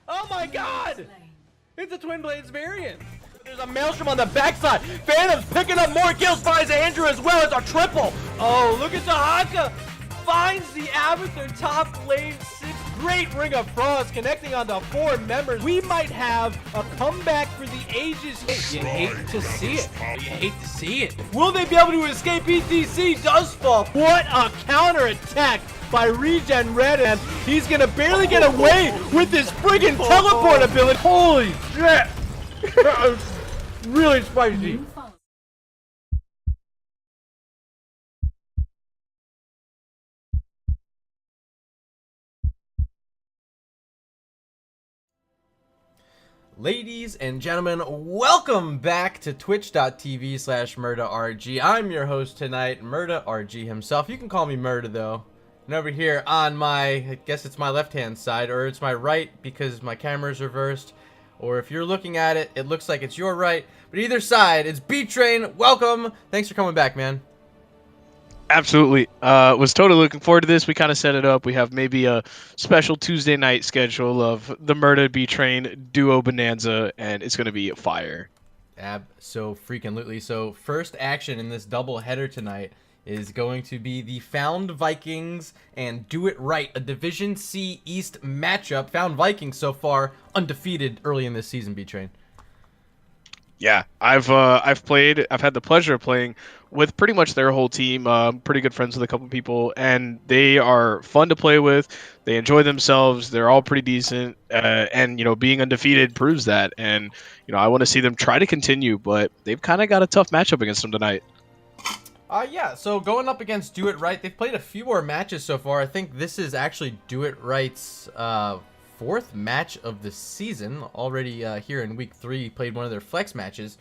Oh my god! It's a Twin Blades variant. There's a Maelstrom on the backside. Phantom's picking up more kills, finds Andrew as well. It's a triple. Oh, look at Tahaka. Finds the Abathur top lane 6. Great Ring of Frost connecting onto 4 members. We might have a comeback for the ages. You hate to see it. You hate to see it. Will they be able to escape? ETC does fall. What a counter attack by Regen Red, and he's gonna barely get away with his friggin' teleport ability. Holy shit! That was really spicy. Ladies and gentlemen, welcome back to twitch.tv/MurdaRG. I'm your host tonight, MurdaRG himself. You can call me Murda though. And over here on my, I guess it's my left-hand side, or it's my right because my camera's reversed. Or if you're looking at it, it looks like it's your right. But either side, it's Btrain. Welcome. Thanks for coming back, man. Absolutely. Was totally looking forward to this. We kind of set it up. We have maybe a special Tuesday night schedule of the Murda Btrain duo bonanza, and it's going to be fire. So first action in this double header tonight is going to be the Found Vikings and Do It Right, a Division C East matchup. Found Vikings so far undefeated early in this season, Btrain. Yeah, I've had the pleasure of playing with pretty much their whole team. Pretty good friends with a couple people, and they are fun to play with. They enjoy themselves. They're all pretty decent, and being undefeated proves that. And I want to see them try to continue, but they've kind of got a tough matchup against them tonight. Yeah, so going up against Do It Right, they've played a few more matches so far. I think this is actually Do It Right's fourth match of the season. Already here in week 3, played one of their flex matches.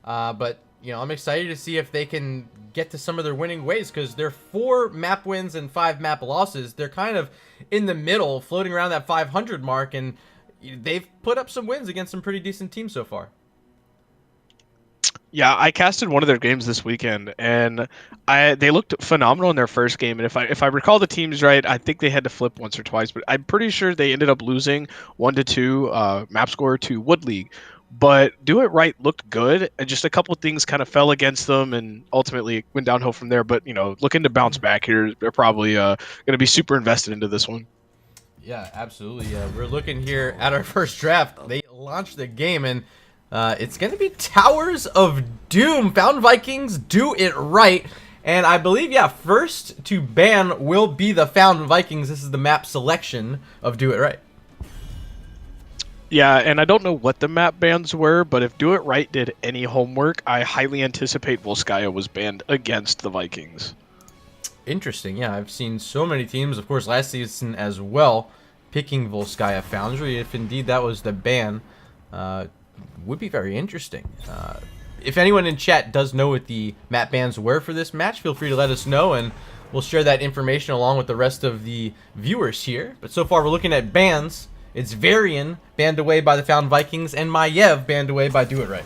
But I'm excited to see if they can get to some of their winning ways, because they're 4 map wins and 5 map losses. They're kind of in the middle, floating around that 500 mark, and they've put up some wins against some pretty decent teams so far. Yeah, I casted one of their games this weekend, and they looked phenomenal in their first game. And if I recall the teams right, I think they had to flip once or twice, but I'm pretty sure they ended up losing 1-2 map score to Wood League. But Do It Right looked good, and just a couple of things kind of fell against them, and ultimately it went downhill from there. But looking to bounce back here, they're probably going to be super invested into this one. Yeah, absolutely. We're looking here at our first draft. They launched the game, and it's going to be Towers of Doom. Found Vikings, Do It Right. And I believe, first to ban will be the Found Vikings. This is the map selection of Do It Right. Yeah, and I don't know what the map bans were, but if Do It Right did any homework, I highly anticipate Volskaya was banned against the Vikings. Interesting. Yeah, I've seen so many teams, of course, last season as well, picking Volskaya Foundry. If indeed that was the ban, would be very interesting. If anyone in chat does know what the map bans were for this match, feel free to let us know, and we'll share that information along with the rest of the viewers here. But so far, we're looking at bans. It's Varian banned away by the Found Vikings, and Maiev banned away by Do It Right.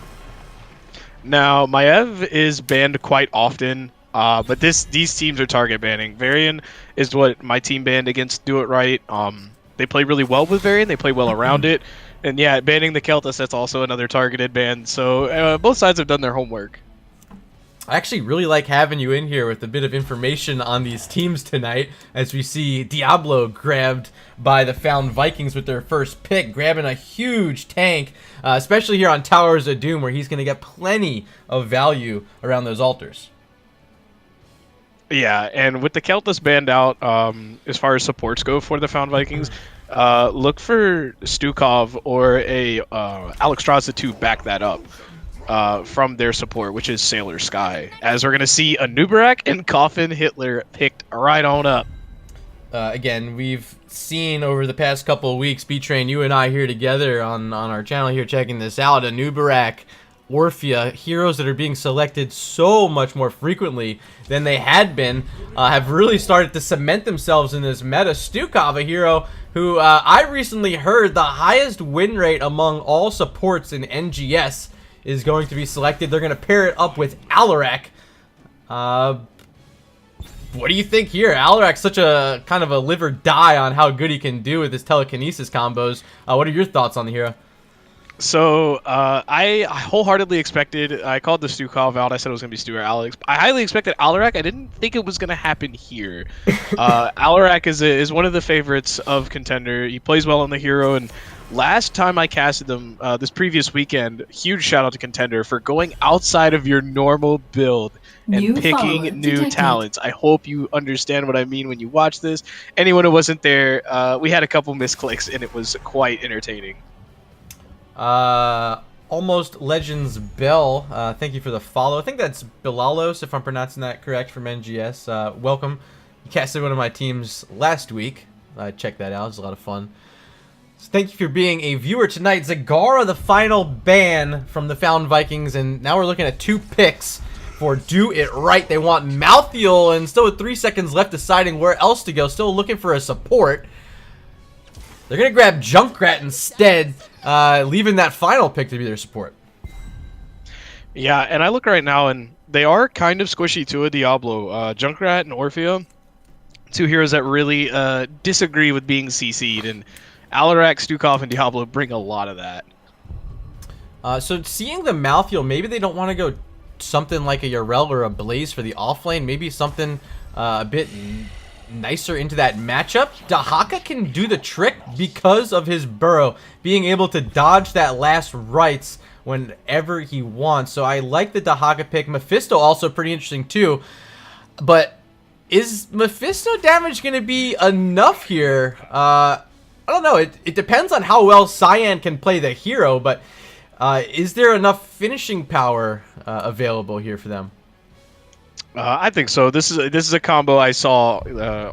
Now, Maiev is banned quite often, but these teams are target banning. Varian is what my team banned against Do It Right. They play really well with Varian. They play well around it. And yeah, banning the Keltis, that's also another targeted ban. So both sides have done their homework. I actually really like having you in here with a bit of information on these teams tonight, as we see Diablo grabbed by the Found Vikings with their first pick, grabbing a huge tank, especially here on Towers of Doom, where he's going to get plenty of value around those altars. Yeah, and with the Keltis banned out, as far as supports go for the Found Vikings, look for Stukov or a Alexstrasza to back that up. From their support, which is Sailor Sky, as we're going to see a Nubarak and Coffin Hitler picked right on up. Again, we've seen over the past couple of weeks, Btrain, you and I here together on our channel here checking this out, a Nubarak, Orphea, heroes that are being selected so much more frequently than they had been, have really started to cement themselves in this meta. Stukov, a hero who I recently heard the highest win rate among all supports in NGS, is going to be selected. They're going to pair it up with Alarak. What do you think here? Alarak's such a kind of a live or die on how good he can do with his telekinesis combos. What are your thoughts on the hero? So I wholeheartedly expected. I called the Stukov out. I said it was going to be Stu or Alex. I highly expected Alarak. I didn't think it was going to happen here. Alarak is one of the favorites of Contender. He plays well on the hero, and last time I casted them this previous weekend, huge shout out to Contender for going outside of your normal build and picking new talents. I hope you understand what I mean when you watch this. Anyone who wasn't there, we had a couple misclicks, and it was quite entertaining. Almost Legends Bell, thank you for the follow. I think that's Bilalos, if I'm pronouncing that correct, from NGS. Welcome. You casted one of my teams last week. Check that out. It was a lot of fun. So thank you for being a viewer tonight. Zagara, the final ban from the Found Vikings, and now we're looking at 2 picks for Do It Right. They want Malthiel, and still with 3 seconds left deciding where else to go. Still looking for a support. They're going to grab Junkrat instead, leaving that final pick to be their support. Yeah, and I look right now, and they are kind of squishy to a Diablo. Junkrat and Orphea, 2 heroes that really disagree with being CC'd, and Alarak, Stukov, and Diablo bring a lot of that. So seeing the Malthiel, maybe they don't want to go something like a Yarel or a Blaze for the offlane, maybe something a bit nicer into that matchup. Dahaka can do the trick because of his burrow, being able to dodge that last rights whenever he wants. So I like the Dahaka pick. Mephisto also pretty interesting too. But is Mephisto damage going to be enough here? I don't know. It depends on how well Cyan can play the hero, but is there enough finishing power available here for them? I think so. This is a combo I saw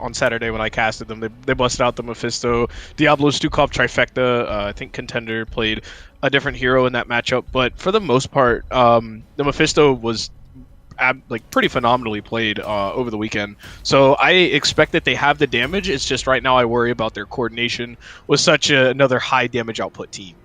on Saturday when I casted them. They busted out the Mephisto, Diablo, Stukov trifecta. I think Contender played a different hero in that matchup, but for the most part, the Mephisto was pretty phenomenally played over the weekend. So I expect that they have the damage. It's just right now I worry about their coordination with such another high damage output team.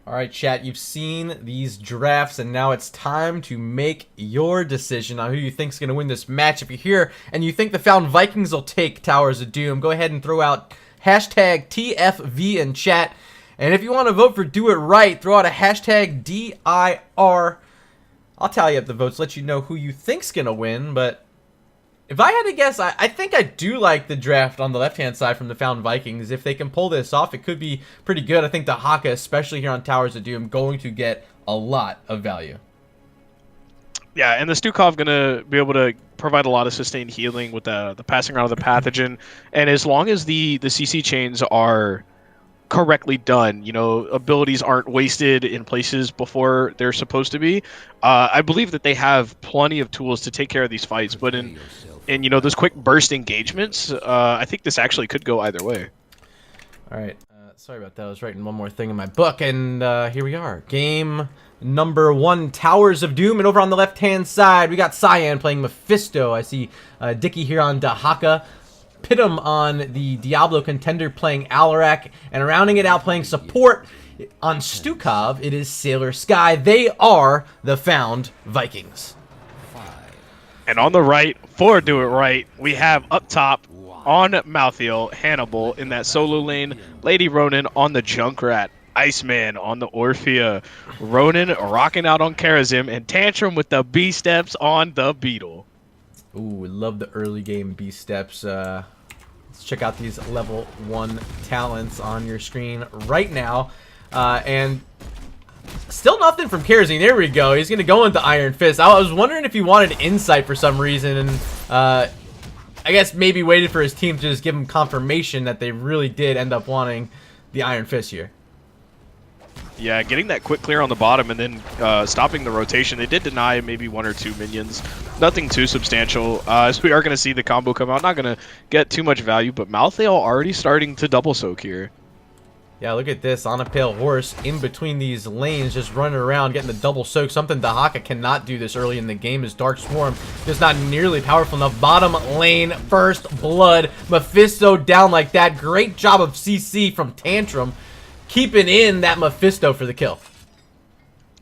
All right, chat, you've seen these drafts, and now it's time to make your decision on who you think is going to win this match. If you're here and you think the Found Vikings will take Towers of Doom, go ahead and throw out hashtag TFV in chat. And if you want to vote for Do It Right, throw out a hashtag DIR. I'll tally up the votes, let you know who you think's going to win, but if I had to guess, I think I do like the draft on the left-hand side from the Found Vikings. If they can pull this off, it could be pretty good. I think the Haka, especially here on Towers of Doom, going to get a lot of value. Yeah, and the Stukov going to be able to provide a lot of sustained healing with the passing around of the pathogen. And as long as the CC chains are correctly done, you know, abilities aren't wasted in places before they're supposed to be, I believe that they have plenty of tools to take care of these fights. But in you know, those quick burst engagements, I think this actually could go either way. All right, sorry about that. I was writing one more thing in my book, and here we are. Game number 1, Towers of Doom. And over on the left-hand side, we got Cyan playing Mephisto. I see Dicky here on Dahaka. Pitum on the Diablo Contender playing Alarak. And rounding it out playing support on Stukov, it is Sailor Sky. They are the Found Vikings. And on the right, for Do It Right, we have up top on Malthiel, Hannibal in that solo lane, Lady Ronin on the Junkrat, Iceman on the Orphea, Ronin rocking out on Karazim, and Tantrum with the B-steps on the Beetle. Ooh, love the early game B-steps. Let's check out these level 1 talents on your screen right now. And still nothing from Karazim. There we go. He's going to go into Iron Fist. I was wondering if he wanted Insight for some reason, and I guess maybe waited for his team to just give him confirmation that they really did end up wanting the Iron Fist here. Yeah, getting that quick clear on the bottom and then stopping the rotation. They did deny maybe 1 or 2 minions. Nothing too substantial. So we are going to see the combo come out. Not going to get too much value, but Malthiel already starting to double soak here. Yeah, look at this. On a pale horse in between these lanes, just running around, getting the double soak. Something Dahaka cannot do this early in the game is Dark Swarm. Just not nearly powerful enough. Bottom lane, first blood. Mephisto down like that. Great job of CC from Tantrum, keeping in that Mephisto for the kill.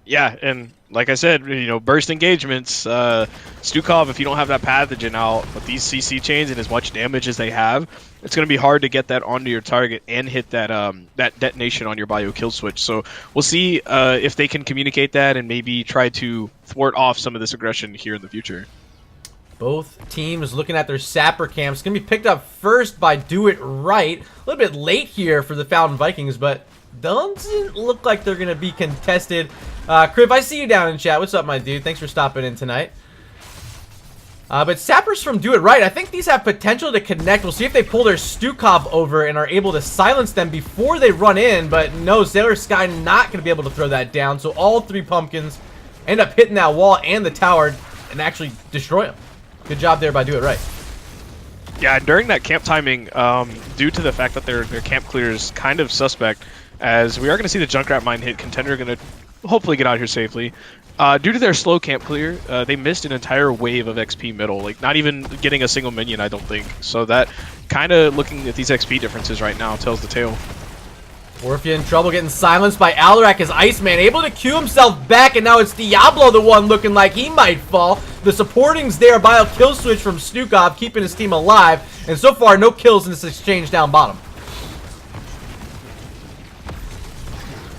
Yeah, and like I said, you know, burst engagements, Stukov, if you don't have that pathogen out, with these CC chains and as much damage as they have, it's going to be hard to get that onto your target and hit that that detonation on your bio kill switch. So we'll see if they can communicate that and maybe try to thwart off some of this aggression here in the future. Both teams looking at their sapper camps. Going to be picked up first by Do It Right. A little bit late here for the Fountain Vikings, but doesn't look like they're going to be contested. Crib, I see you down in chat. What's up, my dude? Thanks for stopping in tonight. But sappers from Do It Right, I think these have potential to connect. We'll see if they pull their Stukov over and are able to silence them before they run in. But no, Sailor Sky not going to be able to throw that down. So all three pumpkins end up hitting that wall and the tower and actually destroy them. Good job there by Do It Right. Yeah, during that camp timing, due to the fact that their camp clear is kind of suspect, as we are going to see the Junkrat mine hit, Contender going to hopefully get out here safely. Due to their slow camp clear, they missed an entire wave of XP middle, like not even getting a single minion, I don't think. So that kind of looking at these XP differences right now tells the tale. Orphea in trouble, getting silenced by Alarak as Iceman, able to queue himself back, and now it's Diablo the one looking like he might fall. The supporting's there by a kill switch from Stukov, keeping his team alive, and so far no kills in this exchange down bottom.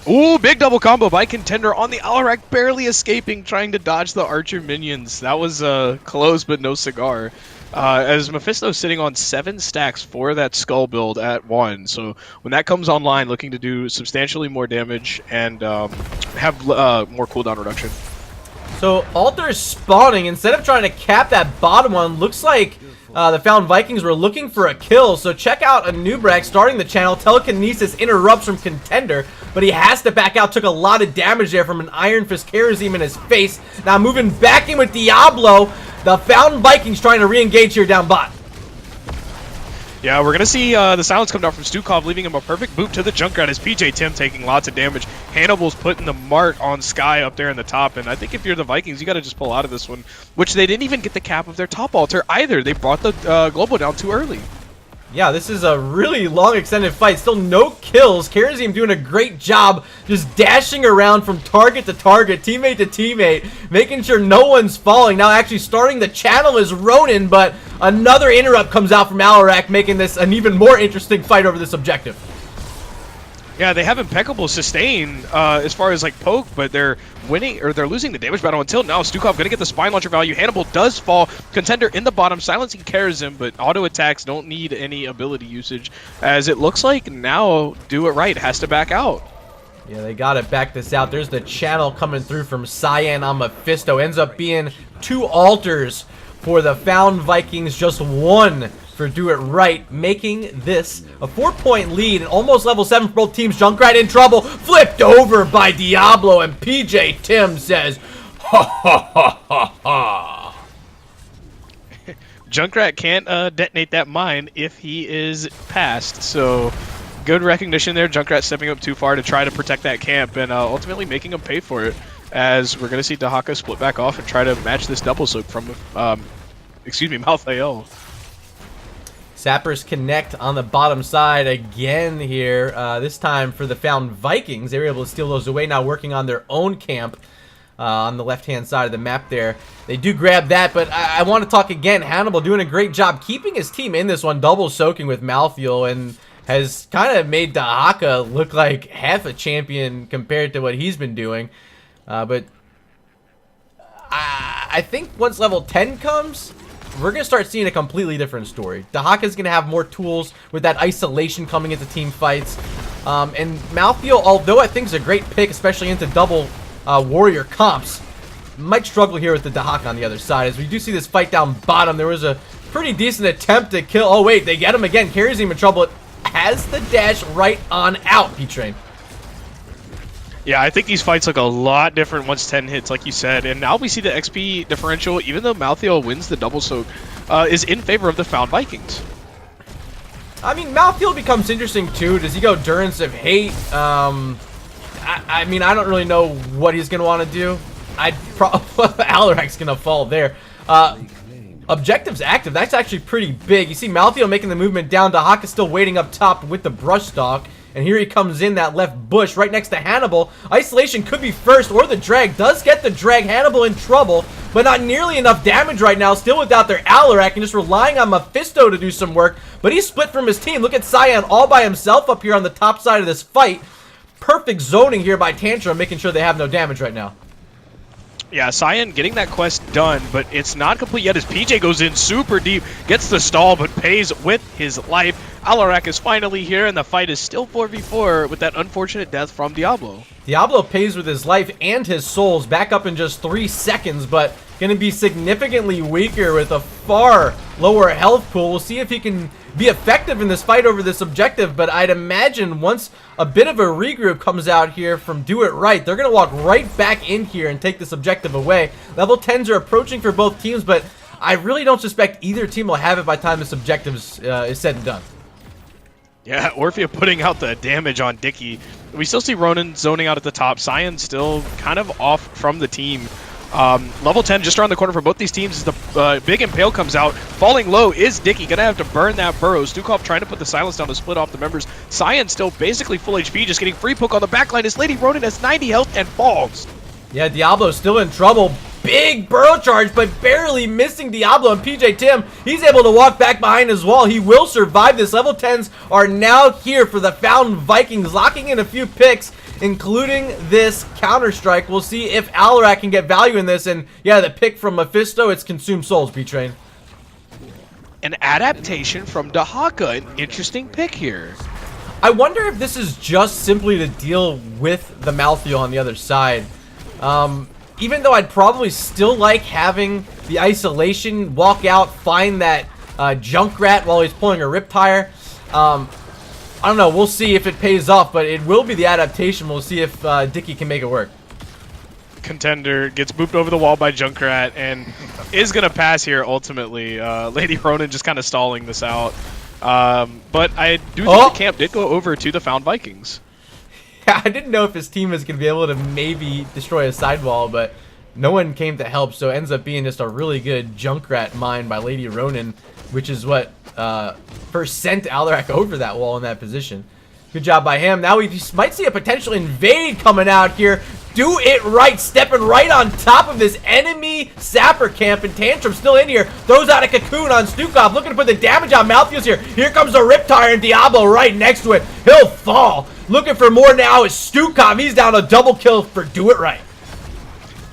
Ooh, big double combo by Contender on the Alarak, barely escaping, trying to dodge the Archer minions. That was close, but no cigar. As Mephisto's sitting on 7 stacks for that skull build at 1. So when that comes online, looking to do substantially more damage and have more cooldown reduction. So Alter is spawning. Instead of trying to cap that bottom one, looks like the Fountain Vikings were looking for a kill. So check out Anubrak starting the channel. Telekinesis interrupts from Contender, but he has to back out. Took a lot of damage there from an Iron Fist Charism in his face. Now moving back in with Diablo. The Fountain Vikings trying to re-engage here down bot. Yeah, we're going to see the silence come down from Stukov, leaving him a perfect boot to the Junkrat as PJ Tim taking lots of damage. Hannibal's putting the mark on Sky up there in the top, and I think if you're the Vikings, you got to just pull out of this one, which they didn't even get the cap of their top altar either. They brought the Global down too early. Yeah, this is a really long extended fight. Still no kills. Charism doing a great job just dashing around from target to target, teammate to teammate, making sure no one's falling. Now actually starting the channel is Ronin, but another interrupt comes out from Alarak, making this an even more interesting fight over this objective. Yeah, they have impeccable sustain as far as like poke, but they're winning or they're losing the damage battle until now. Stukov gonna get the spine launcher value. Hannibal does fall. Contender in the bottom, silencing Charism, but auto attacks don't need any ability usage. As it looks like now, Do It Right has to back out. Yeah, they gotta back this out. There's the channel coming through from Cyan on Mephisto. Ends up being 2 altars for the Fountain Vikings, just 1 for Do It Right, making this a 4-point lead and almost level 7 for both teams. Junkrat in trouble, flipped over by Diablo, and PJ Tim says, ha ha ha ha ha. Junkrat can't detonate that mine if he is passed, so good recognition there. Junkrat stepping up too far to try to protect that camp and ultimately making him pay for it, as we're going to see Dahaka split back off and try to match this double soak from, Malthael. Sappers connect on the bottom side again here. This time for the Fountain Vikings. They were able to steal those away, now working on their own camp on the left-hand side of the map there. They do grab that, but I want to talk again. Hannibal doing a great job keeping his team in this one, double soaking with Malthael, and has kind of made Dahaka look like half a champion compared to what he's been doing. But I think once level 10 comes, we're going to start seeing a completely different story. Dahaka's going to have more tools with that isolation coming into team fights. And Malthael, although I think is a great pick, especially into double warrior comps, might struggle here with the Dahaka on the other side. As we do see this fight down bottom, there was a pretty decent attempt to kill. Oh, wait, they get him again. Carries him in trouble. It has the dash right on out, Btrain. Yeah, I think these fights look a lot different once 10 hits, like you said. And now we see the XP differential, even though Malthael wins the double soak, is in favor of the Found Vikings. I mean, Malthael becomes interesting, too. Does he go Durance of Hate? I mean, I don't really know what he's going to want to do. Alarak's going to fall there. Objectives active. That's actually pretty big. You see Malthael making the movement down. Dahaka still waiting up top with the brush stalk. And here he comes in that left bush right next to Hannibal. Isolation could be first, or the drag does get the drag. Hannibal in trouble, but not nearly enough damage right now. Still without their Alarak and just relying on Mephisto to do some work. But he's split from his team. Look at Cyan all by himself up here on the top side of this fight. Perfect zoning here by Tantrum, making sure they have no damage right now. Yeah, Cyan getting that quest done, but it's not complete yet as PJ goes in super deep, gets the stall, but pays with his life. Alarak is finally here, and the fight is still 4v4 with that unfortunate death from Diablo. Diablo pays with his life and his souls, back up in just 3 seconds, but going to be significantly weaker with a far lower health pool. We'll see if he can be effective in this fight over this objective, but I'd imagine once a bit of a regroup comes out here from Do It Right, they're going to walk right back in here and take this objective away. Level 10s are approaching for both teams, but I really don't suspect either team will have it by the time this objective is said and done. Yeah, Orphea putting out the damage on Dicky. We still see Ronan zoning out at the top. Cyan still kind of off from the team. Level 10 just around the corner for both these teams as the big Impale comes out. Falling low is Dicky. Gonna have to burn that burrow. Stukov trying to put the silence down to split off the members. Cyan still basically full HP, just getting free poke on the backline as Lady Ronan has 90 health and falls. Yeah, Diablo's still in trouble. Big burrow charge, but barely missing Diablo. And PJ Tim, he's able to walk back behind his wall. He will survive this. Level 10s are now here for the Fountain Vikings, locking in a few picks, including this Counter-Strike. We'll see if Alarak can get value in this. And yeah, the pick from Mephisto, it's Consume Souls, Btrain. An adaptation from Dahaka, an interesting pick here. I wonder if this is just simply to deal with the Malthael on the other side. Even though I'd probably still like having the isolation, walk out, find that Junkrat while he's pulling a Riptire. I don't know, we'll see if it pays off, but it will be the adaptation. We'll see if Dicky can make it work. Contender gets booped over the wall by Junkrat and is going to pass here ultimately. Lady Ronan just kind of stalling this out. But I do think the camp did go over to the Found Vikings. I didn't know if his team was going to be able to maybe destroy a sidewall, but no one came to help, so it ends up being just a really good Junkrat mine by Lady Ronan, which is what first sent Alarak over that wall in that position. Good job by him. Now we might see a potential invade coming out here. Do It Right, stepping right on top of this enemy Sapper camp, and Tantrum still in here. Throws out a cocoon on Stukov, looking to put the damage on Malthael's here. Here comes the Riptire and Diablo right next to it. He'll fall. Looking for more now is Stukov. He's down a double kill for Do It Right.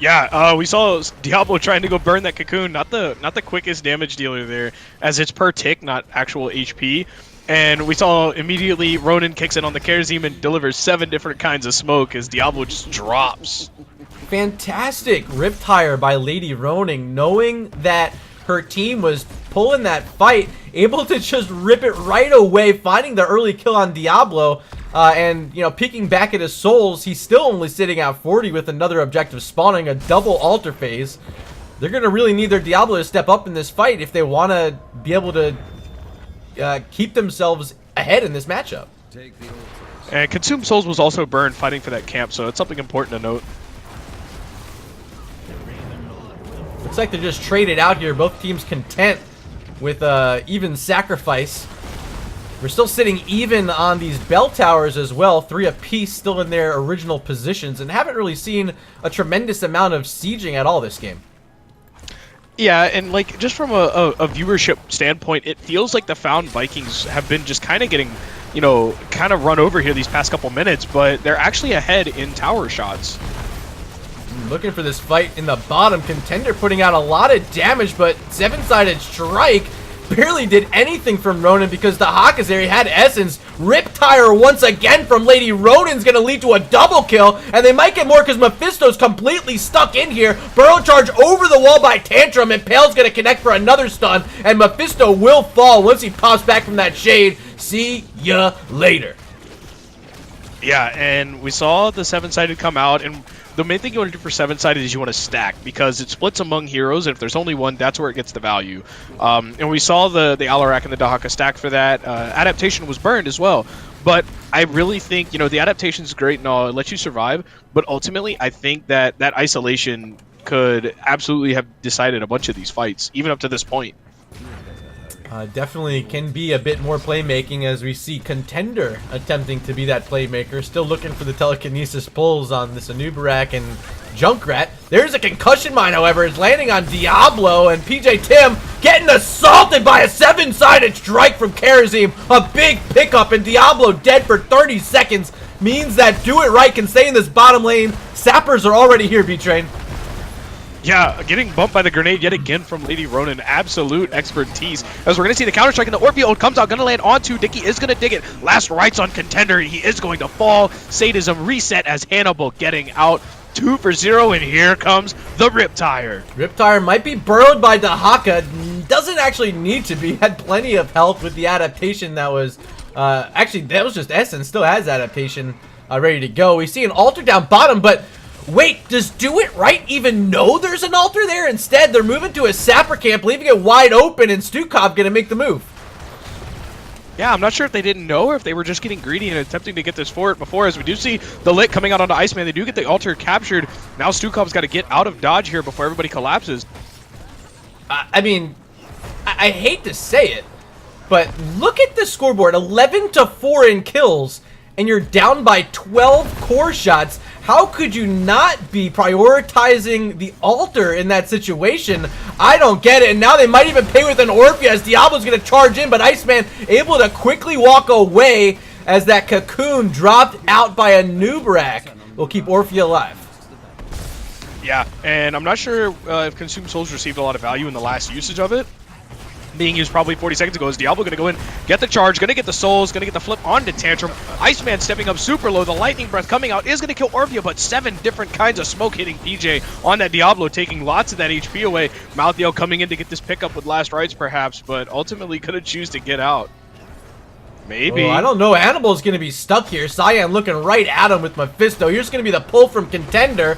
Yeah, we saw Diablo trying to go burn that cocoon. Not the quickest damage dealer there, as it's per tick, not actual HP. And we saw immediately Ronan kicks in on the Kerosene and delivers 7 different kinds of smoke as Diablo just drops. Fantastic Riptire by Lady Ronan, knowing that her team was pulling that fight, able to just rip it right away, finding the early kill on Diablo, and, you know, peeking back at his souls. He's still only sitting at 40 with another objective spawning, a double altar phase. They're going to really need their Diablo to step up in this fight if they want to be able to keep themselves ahead in this matchup. And Consume Souls was also burned fighting for that camp, so it's something important to note. Looks like they're just traded out here. Both teams content with even sacrifice. We're still sitting even on these bell towers as well. 3 apiece still in their original positions, and haven't really seen a tremendous amount of sieging at all this game. Yeah, and like just from a viewership standpoint, it feels like the Found Vikings have been just kind of getting, you know, kind of run over here these past couple minutes, but they're actually ahead in tower shots. Looking for this fight in the bottom. Contender putting out a lot of damage, but 7-sided strike barely did anything from Ronan because the Hawk is there. He had Essence. Riptire once again from Lady Ronan's going to lead to a double kill, and they might get more because Mephisto's completely stuck in here. Burrow charge over the wall by Tantrum, and Pale's going to connect for another stun, and Mephisto will fall once he pops back from that shade. See ya later. Yeah, and we saw the 7-sided come out, and the main thing you want to do for 7-sided is you want to stack, because it splits among heroes, and if there's only one, that's where it gets the value. And we saw the Alarak and the Dahaka stack for that. Adaptation was burned as well, but I really think, you know, the adaptation is great and all, it lets you survive, but ultimately I think that that isolation could absolutely have decided a bunch of these fights, even up to this point. Definitely can be a bit more playmaking as we see Contender attempting to be that playmaker. Still looking for the telekinesis pulls on this Anubarak and Junkrat. There's a concussion mine, however. It's landing on Diablo, and PJ Tim getting assaulted by a 7-sided strike from Karazim. A big pickup, and Diablo dead for 30 seconds means that Do It Right can stay in this bottom lane. Sappers are already here, Btrain. Yeah, getting bumped by the grenade yet again from Lady Ronin. Absolute expertise. As we're going to see the counter-strike, and the Orpheus ult comes out, going to land onto Dicky, is going to dig it. Last rights on Contender. He is going to fall. Sadism reset as Hannibal getting out. 2 for 0, and here comes the Riptire. Riptire might be burrowed by Dahaka. Doesn't actually need to be. Had plenty of health with the adaptation that was... actually, that was just Essence. Still has adaptation ready to go. We see an altar down bottom, but... Wait, does Do It Right even know there's an altar there? Instead, they're moving to a sapper camp, leaving it wide open, and Stukov gonna make the move. Yeah, I'm not sure if they didn't know or if they were just getting greedy and attempting to get this fort before, as we do see the lit coming out onto Iceman. They do get the altar captured. Now Stukov's got to get out of dodge here before everybody collapses. I mean, I hate to say it, but look at the scoreboard. 11-4 in kills, and you're down by 12 core shots. How could you not be prioritizing the altar in that situation? I don't get it. And now they might even pay with an Orpheus. Diablo's going to charge in, but Iceman able to quickly walk away as that cocoon dropped out by a Nubarak. Will keep Orpheus alive. Yeah, and I'm not sure if Consumed Souls received a lot of value in the last usage of it. Being used probably 40 seconds ago. Is Diablo going to go in, get the charge, going to get the souls, going to get the flip onto Tantrum. Iceman stepping up super low. The lightning breath coming out is going to kill Orphea, but 7 different kinds of smoke hitting PJ on that Diablo, taking lots of that HP away. Malthael coming in to get this pickup with last rights perhaps, but ultimately going to choose to get out. Maybe. Oh, I don't know. Hannibal's going to be stuck here. Cyan looking right at him with Mephisto. Here's going to be the pull from Contender.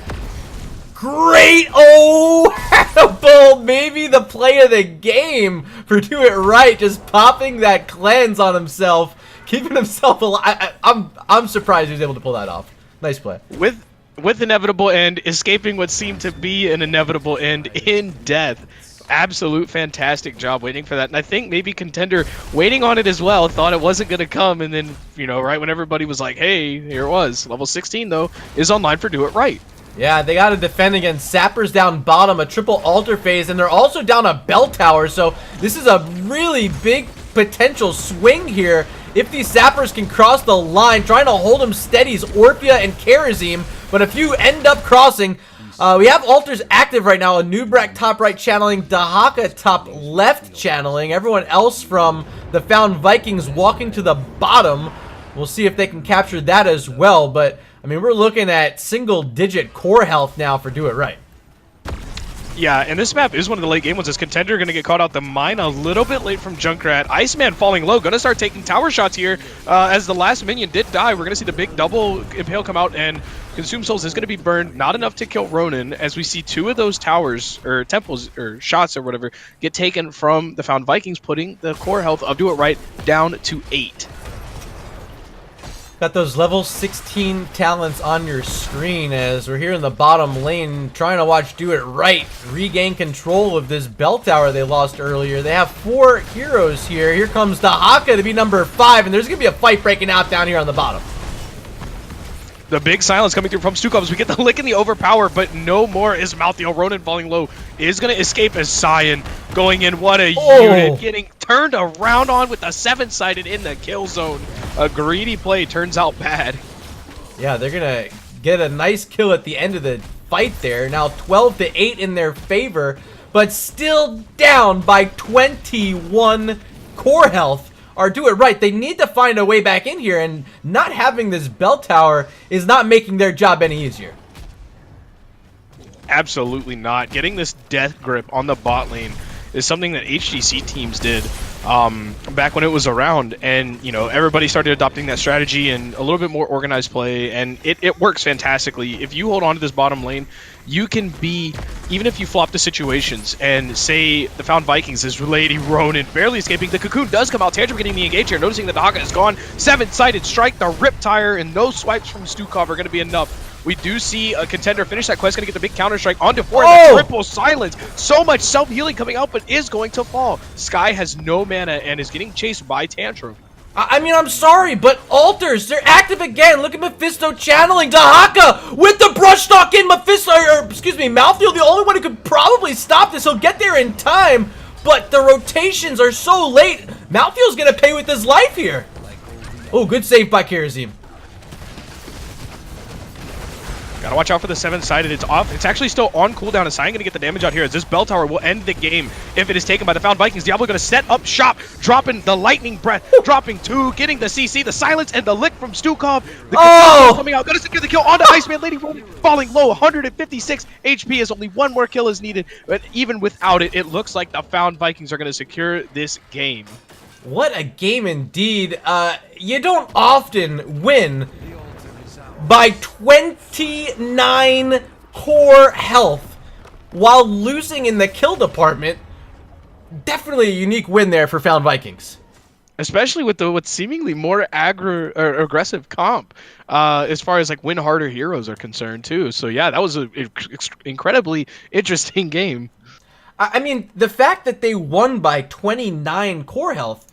Great! Oh, Hannibal, maybe the play of the game for Do It Right, just popping that cleanse on himself, keeping himself alive. I'm surprised he was able to pull that off. Nice play. With inevitable end, escaping what seemed to be an inevitable end in death. Absolute fantastic job waiting for that. And I think maybe Contender waiting on it as well, thought it wasn't going to come, and then, you know, right when everybody was like, hey, here it was. Level 16, though, is online for Do It Right. Yeah, they got to defend against Sappers down bottom, a triple altar phase, and they're also down a bell tower, so this is a really big potential swing here. If these Sappers can cross the line, trying to hold them steady is Orphea and Karazim, but if you end up crossing, we have altars active right now. Anubarak top right channeling, Dahaka top left channeling, everyone else from the Found Vikings walking to the bottom. We'll see if they can capture that as well, but I mean, we're looking at single-digit core health now for Do It Right. Yeah, and this map is one of the late game ones. As Contender going to get caught out the mine a little bit late from Junkrat. Iceman falling low, going to start taking tower shots here. As the last minion did die, we're going to see the big double impale come out, and Consume Souls is going to be burned. Not enough to kill Ronin, as we see 2 of those towers, or temples, or shots, or whatever, get taken from the Found Vikings, putting the core health of Do It Right down to 8. Got those level 16 talents on your screen as we're here in the bottom lane trying to watch Do It Right regain control of this bell tower they lost earlier. They have 4 heroes here. Here comes Dahaka to be number 5, and there's going to be a fight breaking out down here on the bottom. The big silence coming through from Stukov as we get the lick and the overpower, but no more is Malthael. Ronin falling low is going to escape as Cyan going in. What a unit, getting turned around on with the 7-sided in the kill zone. A greedy play turns out bad. Yeah, they're going to get a nice kill at the end of the fight there. Now 12-8 in their favor, but still down by 21 core health. Or Do It Right, they need to find a way back in here, and not having this bell tower is not making their job any easier. Absolutely not. Getting this death grip on the bot lane is something that HGC teams did back when it was around, and you know, everybody started adopting that strategy and a little bit more organized play, and it works fantastically. If you hold on to this bottom lane, you can be, even if you flop the situations and say the Found Vikings is Lady Ronin barely escaping, the cocoon does come out, Tantrum getting the engage here, noticing that Dahaka is gone, 7-sided strike, the Riptire, and those swipes from Stukov are going to be enough. We do see a contender finish that quest, going to get the big counter strike onto 4, Oh! and the triple silence. So much self-healing coming out, but is going to fall. Sky has no mana and is getting chased by Tantrum. I mean, I'm sorry, but altars, they're active again. Look at Mephisto channeling Dahaka with the brush stock in. Mephisto, or excuse me, Malthael, the only one who could probably stop this. He'll get there in time, but the rotations are so late. Malthael's gonna pay with his life here. Oh, good save by Kirazim. Gotta watch out for the 7-sided. It's off. It's actually still on cooldown, and Sion gonna get the damage out here as this bell tower will end the game if it is taken by the Found Vikings. Diablo gonna set up shop, dropping the lightning breath, dropping 2, getting the CC, the silence, and the lick from Stukov. The coming out, gonna secure the kill onto Iceman. Lady falling low, 156 HP as only one more kill is needed. But even without it, it looks like the Found Vikings are gonna secure this game. What a game indeed. You don't often win by 29 core health while losing in the kill department. Definitely a unique win there for Found Vikings. Especially with the seemingly more aggressive comp as far as like win harder heroes are concerned too. So yeah, that was an incredibly interesting game. I mean, the fact that they won by 29 core health,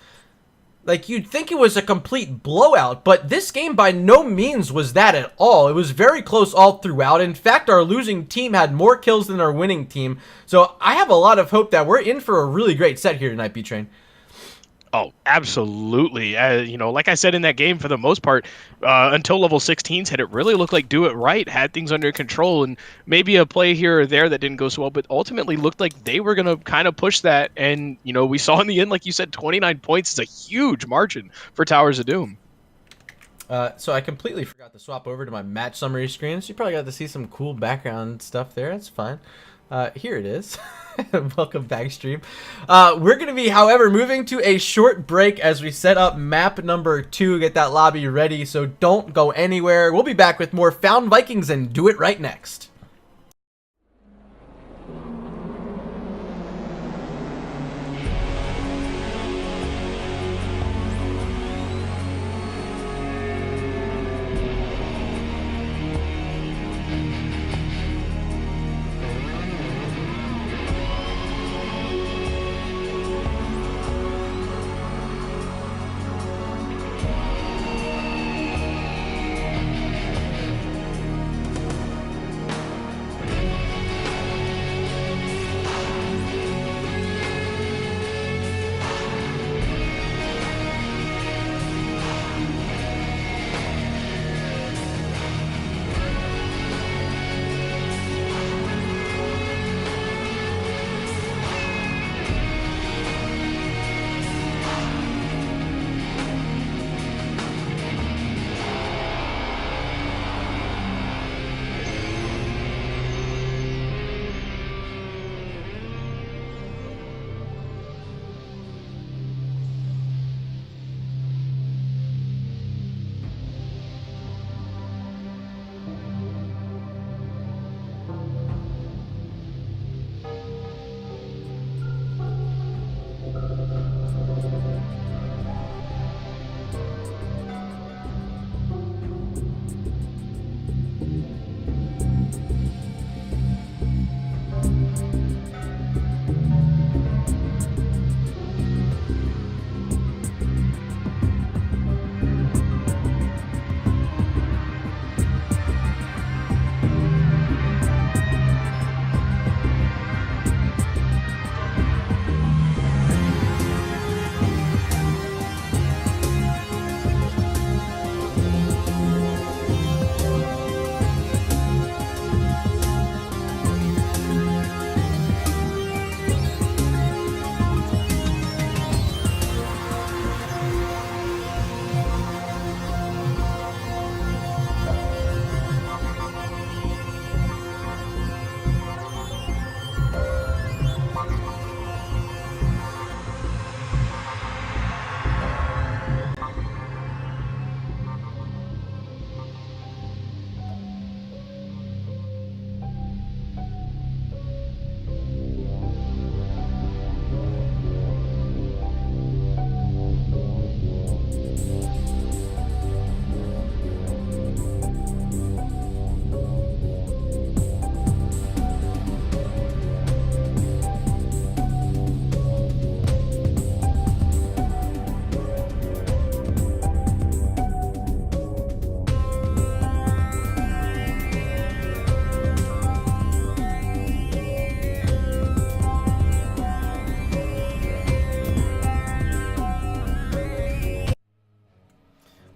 like, you'd think it was a complete blowout, but this game by no means was that at all. It was very close all throughout. In fact, our losing team had more kills than our winning team. So I have a lot of hope that we're in for a really great set here tonight, Btrain. Oh, absolutely. You know, like I said in that game, for the most part, until level 16s hit, it really looked like Do It Right had things under control, and maybe a play here or there that didn't go so well, but ultimately looked like they were going to kind of push that. And, you know, we saw in the end, like you said, 29 points is a huge margin for Towers of Doom. So I completely forgot to swap over to my match summary screen, so you probably got to see some cool background stuff there. That's fine. Here it is. Welcome back, stream. We're going to be, however, moving to a short break as we set up map number 2, get that lobby ready, so don't go anywhere. We'll be back with more Found Vikings and Do It Right next.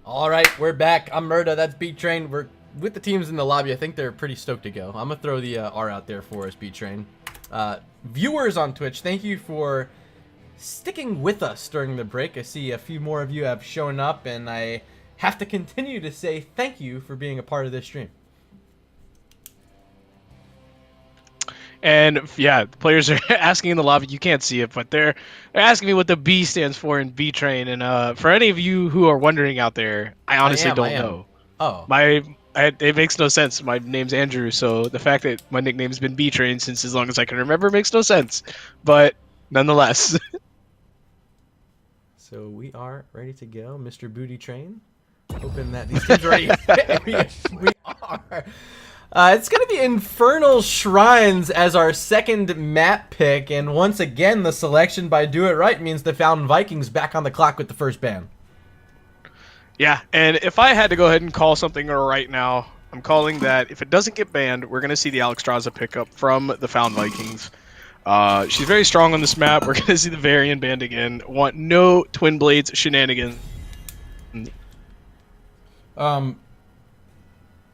All right, we're back. I'm Murda. That's Btrain. We're with the teams in the lobby. I think they're pretty stoked to go. I'm going to throw the R out there for us, Btrain. Viewers on Twitch, thank you for sticking with us during the break. I see a few more of you have shown up, and I have to continue to say thank you for being a part of this stream. And yeah, the players are asking in the lobby. You can't see it, but they're asking me what the B stands for in Btrain. And for any of you who are wondering out there, I honestly don't know. Oh, It makes no sense. My name's Andrew, so the fact that my nickname's been Btrain since as long as I can remember makes no sense. But nonetheless. So we are ready to go, Mr. Booty Train. Hoping that these teams are ready. we are. It's going to be Infernal Shrines as our second map pick, and once again, the selection by Do It Right means the Fountain Vikings back on the clock with the first ban. Yeah, and if I had to go ahead and call something right now, I'm calling that if it doesn't get banned, we're going to see the Alexstrasza pickup from the Fountain Vikings. She's very strong on this map. We're going to see the Varian banned again. Want no Twin Blades shenanigans.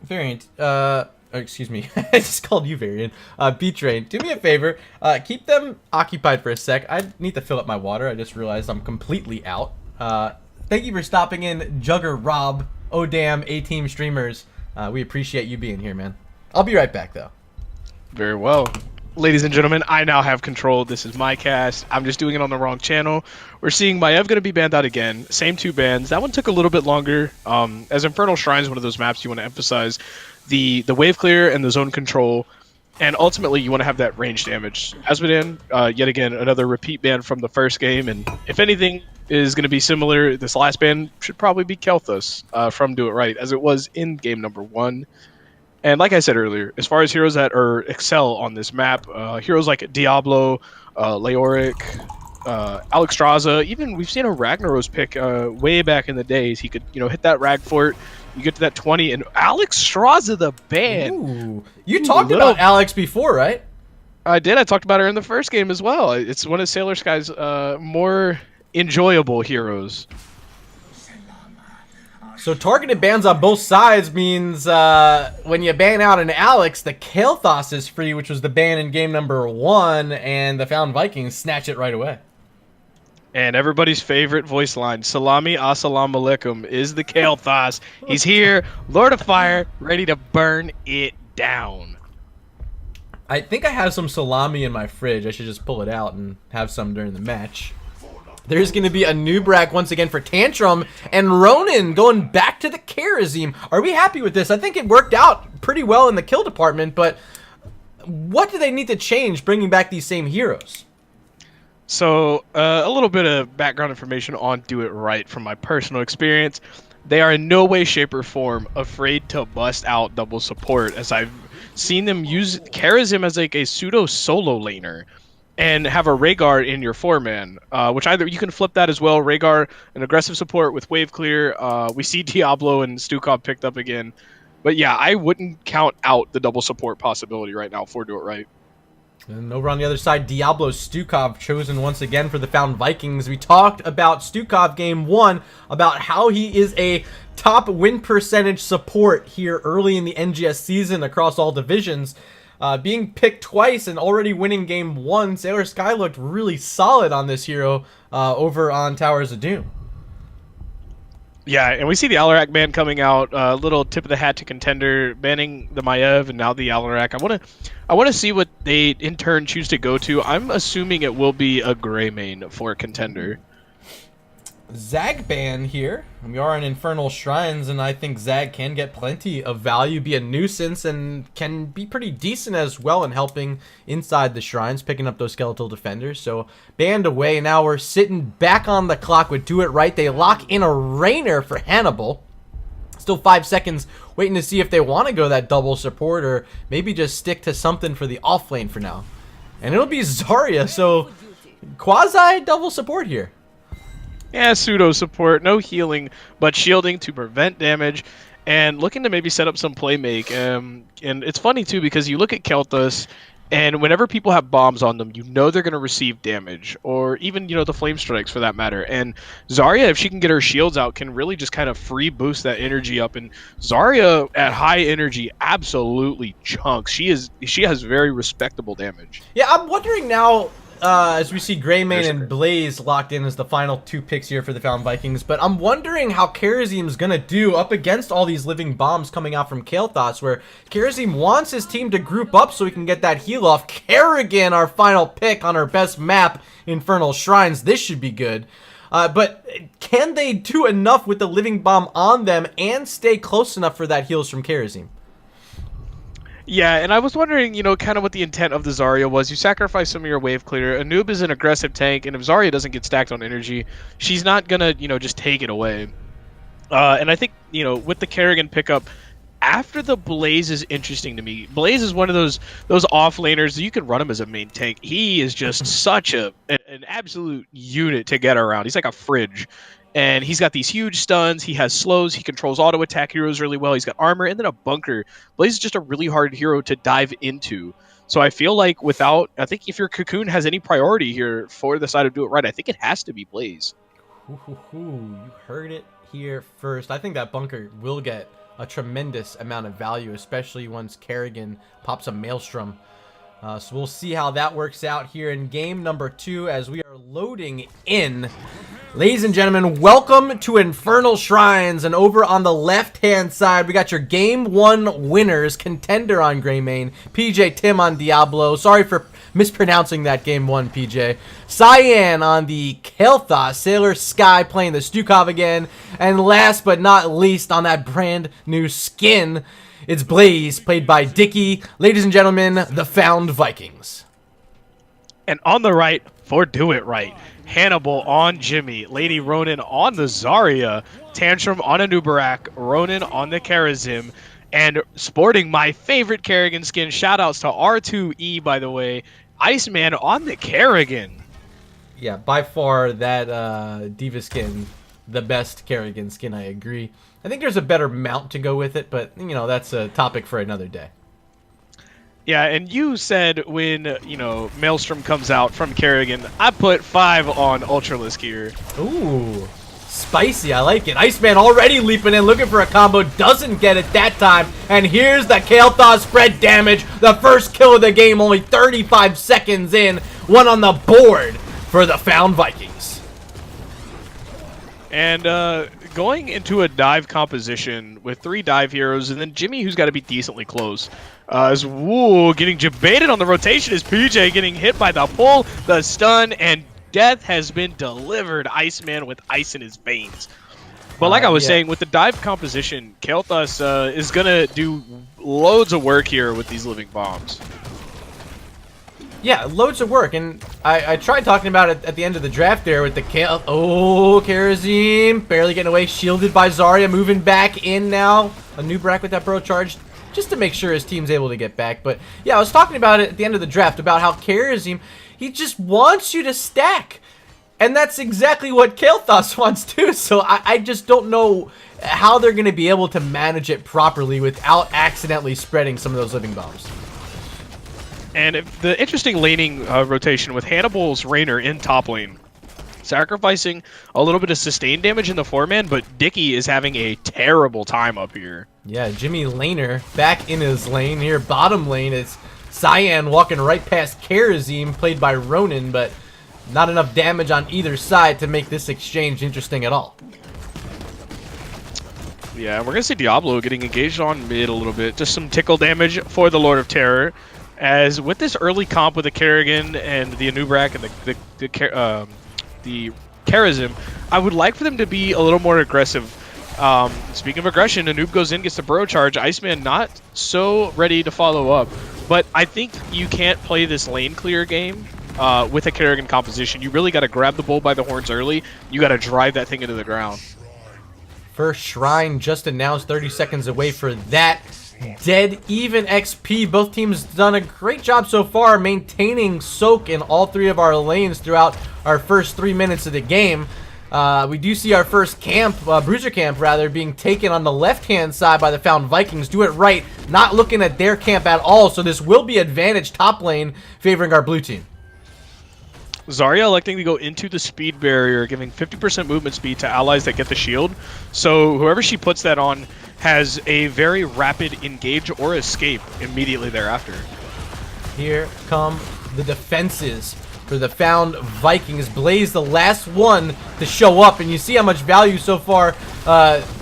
Variant, excuse me, I just called you Variant. Btrain, do me a favor, keep them occupied for a sec. I need to fill up my water. I just realized I'm completely out. Thank you for stopping in, Jugger Rob, oh damn, A-Team streamers. We appreciate you being here, man. I'll be right back, though. Very well. Ladies and gentlemen, I now have control. This is my cast. I'm just doing it on the wrong channel. We're seeing Maiev going to be banned out again. Same 2 bans. That one took a little bit longer. As Infernal Shrine is one of those maps you want to emphasize the wave clear and the zone control, and ultimately you want to have that range damage. Asmodan, yet again, another repeat ban from the first game, and if anything is going to be similar, this last ban should probably be Kel'Thas from Do It Right, as it was in game number 1. And like I said earlier, as far as heroes that excel on this map, heroes like Diablo, Leoric, Alexstrasza, even we've seen a Ragnaros pick way back in the days. He could, hit that Rag Fort, you get to that 20, and Alexstrasza the ban. Ooh. You talked about Alex before, right? I did. I talked about her in the first game as well. It's one of Sailor Sky's more enjoyable heroes. So targeted bans on both sides means when you ban out an Alex, the Kel'Thas is free, which was the ban in game number 1, and the Fountain Vikings snatch it right away. And everybody's favorite voice line, Salami Assalamu Alaikum, is the Kel'Thas. He's here, Lord of Fire, ready to burn it down. I think I have some salami in my fridge. I should just pull it out and have some during the match. There's going to be a new Brack once again for Tantrum, and Ronin going back to the Kharazim. Are we happy with this? I think it worked out pretty well in the kill department, but what do they need to change bringing back these same heroes? So, a little bit of background information on Do It Right from my personal experience. They are in no way, shape, or form afraid to bust out double support, as I've seen them use Kharazim as like a pseudo-solo laner and have a Rhaegar in your 4-man, which either you can flip that as well. Rhaegar, an aggressive support with wave clear. We see Diablo and Stukov picked up again. But yeah, I wouldn't count out the double support possibility right now for Do It Right. And over on the other side, Diablo Stukov chosen once again for the Fountain Vikings. We talked about Stukov game 1, about how he is a top win percentage support here early in the NGS season across all divisions. Being picked twice and already winning game 1, Sailor Sky looked really solid on this hero over on Towers of Doom. Yeah, and we see the Alarak ban coming out. A little tip of the hat to Contender, banning the Maiev and now the Alarak. I want to see what they in turn choose to go to. I'm assuming it will be a gray main for Contender. Zag ban here. We are in Infernal Shrines, and I think Zag can get plenty of value, be a nuisance, and can be pretty decent as well in helping inside the shrines, picking up those skeletal defenders. So banned away. Now we're sitting back on the clock with Do It Right. They lock in a Rainer for Hannibal. Still 5 seconds, waiting to see if they want to go that double support or maybe just stick to something for the off lane for now. And it'll be Zarya, so quasi double support here. Yeah, pseudo support, no healing, but shielding to prevent damage, and looking to maybe set up some play make. And it's funny too because you look at Kel'Thas, And whenever people have bombs on them, you know they're going to receive damage, or even, the flame strikes for that matter. And Zarya, if she can get her shields out, can really just kind of free boost that energy up. And Zarya at high energy absolutely chunks. She has very respectable damage. Yeah, I'm wondering now, as we see Greymane and Blaze locked in as the final 2 picks here for the Found Vikings, but I'm wondering how Karazim's gonna do up against all these living bombs coming out from Kael'thas, where Karazim wants his team to group up so he can get that heal off. Kerrigan, our final pick on our best map, Infernal Shrines. This should be good. But can they do enough with the living bomb on them and stay close enough for that heals from Karazim? Yeah, and I was wondering, kind of what the intent of the Zarya was. You sacrifice some of your wave clear. Anub is an aggressive tank, and if Zarya doesn't get stacked on energy, she's not gonna, just take it away. And I think, with the Kerrigan pickup, after the Blaze is interesting to me. Blaze is one of those off laners. You can run him as a main tank. He is just such an absolute unit to get around. He's like a fridge. And he's got these huge stuns. He has slows. He controls auto attack heroes really well. He's got armor and then a bunker. Blaze is just a really hard hero to dive into. So I feel like I think if your Cocoon has any priority here for the side of Do It Right, I think it has to be Blaze. You heard it here first. I think that bunker will get a tremendous amount of value, especially once Kerrigan pops a Maelstrom. So we'll see how that works out here in game number 2 as we are loading in. Ladies and gentlemen, welcome to Infernal Shrines, and over on the left-hand side, we got your Game 1 winners, Contender on Greymane, PJ Tim on Diablo, sorry for mispronouncing that Game 1, PJ, Cyan on the Kael'thas, Sailor Sky playing the Stukov again, and last but not least on that brand new skin, it's Blaze, played by Dicky. Ladies and gentlemen, the Found Vikings. And on the right, for Do It Right, Hannibal on Jimmy, Lady Ronin on the Zarya, Tantrum on a Nubarak, Ronin on the Karazim, and sporting my favorite Kerrigan skin, shoutouts to R2E, by the way, Iceman on the Kerrigan. Yeah, by far that Diva skin, the best Kerrigan skin, I agree. I think there's a better mount to go with it, but, that's a topic for another day. Yeah, and you said when, Maelstrom comes out from Kerrigan, I put 5 on Ultralisk here. Ooh, spicy. I like it. Iceman already leaping in, looking for a combo. Doesn't get it that time. And here's the Kael'thas spread damage. The first kill of the game, only 35 seconds in. One on the board for the Found Vikings. And going into a dive composition with 3 dive heroes, and then Jimmy, who's got to be decently close. As Woo getting jebaited on the rotation is PJ getting hit by the pull, the stun, and death has been delivered. Iceman with ice in his veins. But like I was saying, with the dive composition, Kael'thas is going to do loads of work here with these living bombs. Yeah, loads of work, and I tried talking about it at the end of the draft there with the Karazim barely getting away, shielded by Zarya, moving back in now. A new Brack with that Burrow charge, just to make sure his team's able to get back. But yeah, I was talking about it at the end of the draft, about how Karazim, he just wants you to stack. And that's exactly what Kael'thas wants too, so I just don't know how they're going to be able to manage it properly without accidentally spreading some of those living bombs. And the interesting laning rotation with Hannibal's Rainer in top lane, sacrificing a little bit of sustained damage in the 4-man, but Dicky is having a terrible time up here. Yeah, Jimmy Laner back in his lane here. Bottom lane is Cyan walking right past Karazim, played by Ronin, but not enough damage on either side to make this exchange interesting at all. Yeah, we're going to see Diablo getting engaged on mid a little bit. Just some tickle damage for the Lord of Terror. As with this early comp with the Kerrigan and the Anubrak and the Karazim, I would like for them to be a little more aggressive. Speaking of aggression, Anub goes in, gets the Burrow charge. Iceman not so ready to follow up. But I think you can't play this lane clear game with a Kerrigan composition. You really got to grab the bull by the horns early. You got to drive that thing into the ground. First Shrine just announced, 30 seconds away for that. Dead even XP. Both teams done a great job so far maintaining soak in all 3 of our lanes throughout our first 3 minutes of the game. We do see our first camp, bruiser camp rather, being taken on the left-hand side by the Fountain Vikings. Do it right, not looking at their camp at all, so this will be advantage top lane favoring our blue team. Zarya electing to go into the speed barrier, giving 50% movement speed to allies that get the shield. So whoever she puts that on has a very rapid engage or escape immediately thereafter. Here come the defenses for the Found Vikings. Blaze the last one to show up, and you see how much value so far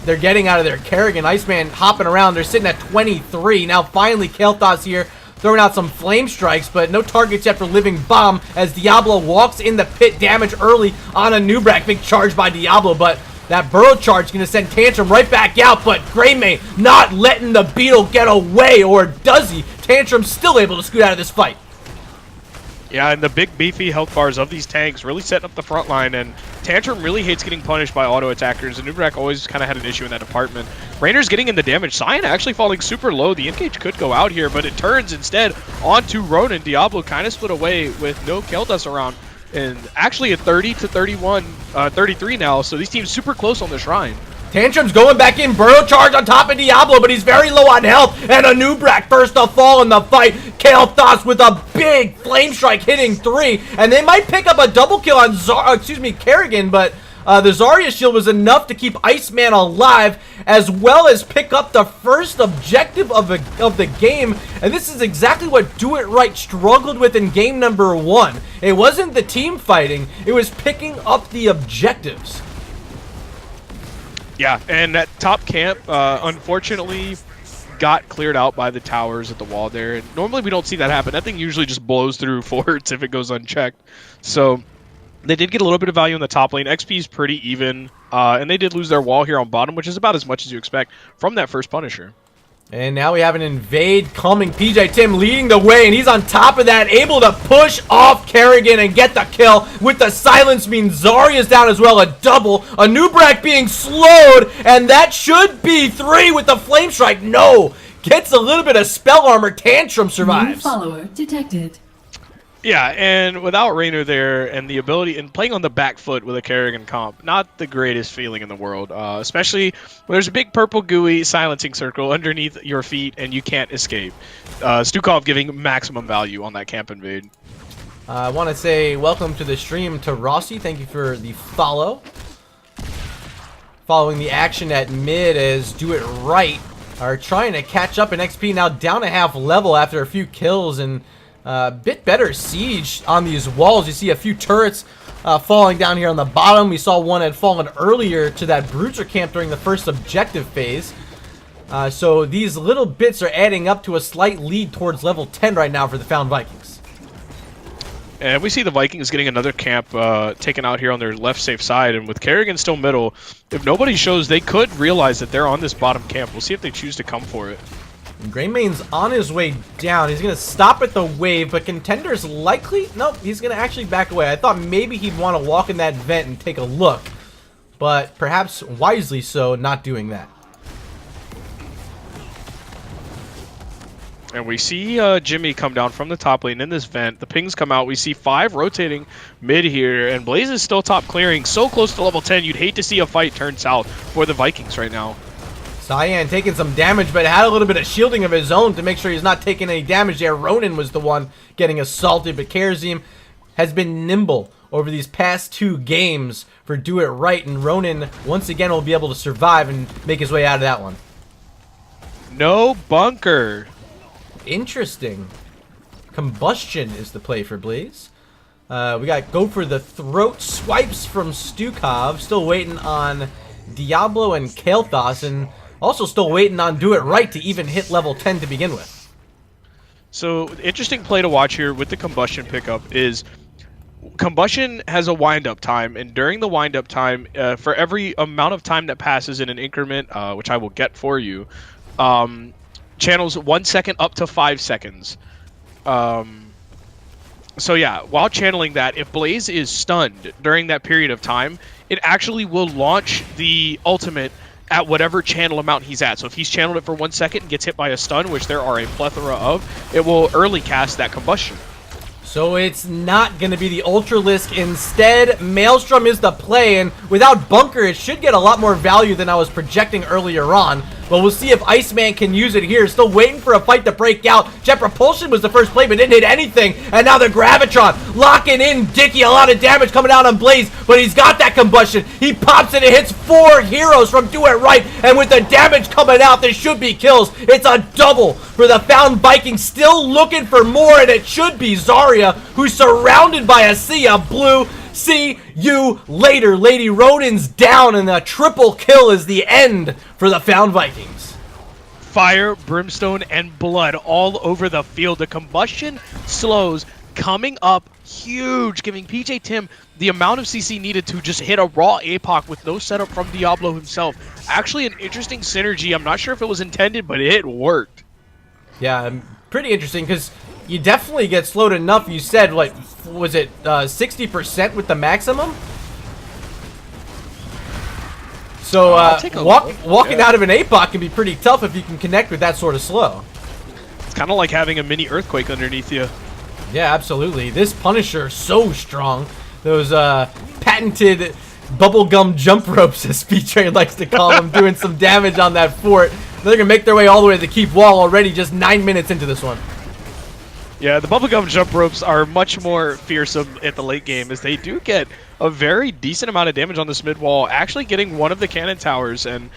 they're getting out of their Kerrigan. Iceman hopping around. They're sitting at 23. Now finally Kael'thas here throwing out some flame strikes, but no targets yet for Living Bomb as Diablo walks in the pit. Damage early on a Nubrak. Big charge by Diablo, but that burrow charge is going to send Tantrum right back out, but Greymane not letting the Beetle get away, or does he? Tantrum's still able to scoot out of this fight. Yeah, and the big beefy health bars of these tanks really setting up the front line, and Tantrum really hates getting punished by auto attackers, and Nubrak always kind of had an issue in that department. Rainer's getting in the damage. Cyan actually falling super low. The engage could go out here, but it turns instead onto Ronin. Diablo kind of split away with no Kael'thas around, and actually at 30 to 31, 33 now, so these teams super close on the Shrine. Tantrum's going back in, burrow charge on top of Diablo, but he's very low on health, and a Nubrak first to fall in the fight. Kael'thas with a big flame strike hitting 3, and they might pick up a double kill on Kerrigan, but the Zarya shield was enough to keep Iceman alive, as well as pick up the first objective of the game, and this is exactly what Do It Right struggled with in game number 1. It wasn't the team fighting, it was picking up the objectives. Yeah, and that top camp, unfortunately, got cleared out by the towers at the wall there. And normally we don't see that happen. That thing usually just blows through forts if it goes unchecked. So they did get a little bit of value in the top lane. XP is pretty even, and they did lose their wall here on bottom, which is about as much as you expect from that first Punisher. And now we have an invade coming. PJ Tim leading the way, and he's on top of that, able to push off Kerrigan and get the kill with the silence. Means Zarya's down as well, a double. A Nubrak being slowed, and that should be 3 with the flame strike. No, gets a little bit of spell armor. Tantrum survives. New follower detected. Yeah, and without Raynor there and the ability and playing on the back foot with a Kerrigan comp, not the greatest feeling in the world, especially when there's a big purple gooey silencing circle underneath your feet and you can't escape. Stukov giving maximum value on that camp invade. I want to say welcome to the stream to Rossi. Thank you for the follow. Following the action at mid as Do It Right are trying to catch up in XP, now down a half level after a few kills, and bit better siege on these walls. You see a few turrets falling down here on the bottom. We saw one had fallen earlier to that bruiser camp during the first objective phase. So these little bits are adding up to a slight lead towards level 10 right now for the Found Vikings. And we see the Vikings getting another camp taken out here on their left safe side, and with Kerrigan still middle, if nobody shows, they could realize that they're on this bottom camp. We'll see if they choose to come for it. Greymane's on his way down. He's going to stop at the wave, but Contender's likely... Nope, he's going to actually back away. I thought maybe he'd want to walk in that vent and take a look, but perhaps wisely so, not doing that. And we see Jimmy come down from the top lane in this vent. The pings come out. We see 5 rotating mid here, and Blaze is still top clearing. So close to level 10, you'd hate to see a fight turn south for the Vikings right now. Cyan taking some damage, but had a little bit of shielding of his own to make sure he's not taking any damage there. Ronin was the one getting assaulted, but Kerzim has been nimble over these past 2 games for Do It Right, and Ronin once again will be able to survive and make his way out of that one. No bunker. Interesting. Combustion is the play for Blaze. We got go for the throat swipes from Stukov. Still waiting on Diablo and Kael'thas, and also still waiting on Do It Right to even hit level 10 to begin with. So, interesting play to watch here with the Combustion pickup is Combustion has a wind-up time, and during the wind-up time, for every amount of time that passes in an increment, which I will get for you, channels 1 second up to 5 seconds. So yeah, while channeling that, if Blaze is stunned during that period of time, it actually will launch the ultimate at whatever channel amount he's at. So if he's channeled it for 1 second and gets hit by a stun, which there are a plethora of, it will early cast that Combustion. So it's not going to be the Ultralisk. Instead, Maelstrom is the play, and without Bunker, it should get a lot more value than I was projecting earlier on. But we'll see if Iceman can use it here. Still waiting for a fight to break out. Jet Propulsion was the first play, but didn't hit anything. And now the Gravitron locking in Dicky. A lot of damage coming out on Blaze, but he's got that combustion. He pops it and hits 4 heroes from Do It Right. And with the damage coming out, there should be kills. It's a double for the Found Vikings. Still looking for more, and it should be Zarya, who's surrounded by a sea of blue. See you later. Lady Rodin's down, and the triple kill is the end for the Found Vikings. Fire, brimstone, and blood all over the field. The combustion slows coming up huge, giving PJ Tim the amount of CC needed to just hit a raw APOC with no setup from Diablo himself. Actually an interesting synergy. I'm not sure if it was intended, but it worked. Yeah, pretty interesting, because you definitely get slowed enough. You said, like, was it 60% with the maximum? So walking out of an APOC can be pretty tough if you can connect with that sort of slow. It's kind of like having a mini earthquake underneath you. Yeah, absolutely. This Punisher, so strong. Those patented bubblegum jump ropes, as Btrain likes to call them, doing some damage on that fort. They're going to make their way all the way to the keep wall already, just 9 minutes into this one. Yeah, the bubblegum jump ropes are much more fearsome at the late game, as they do get a very decent amount of damage on this mid wall, actually getting one of the cannon towers and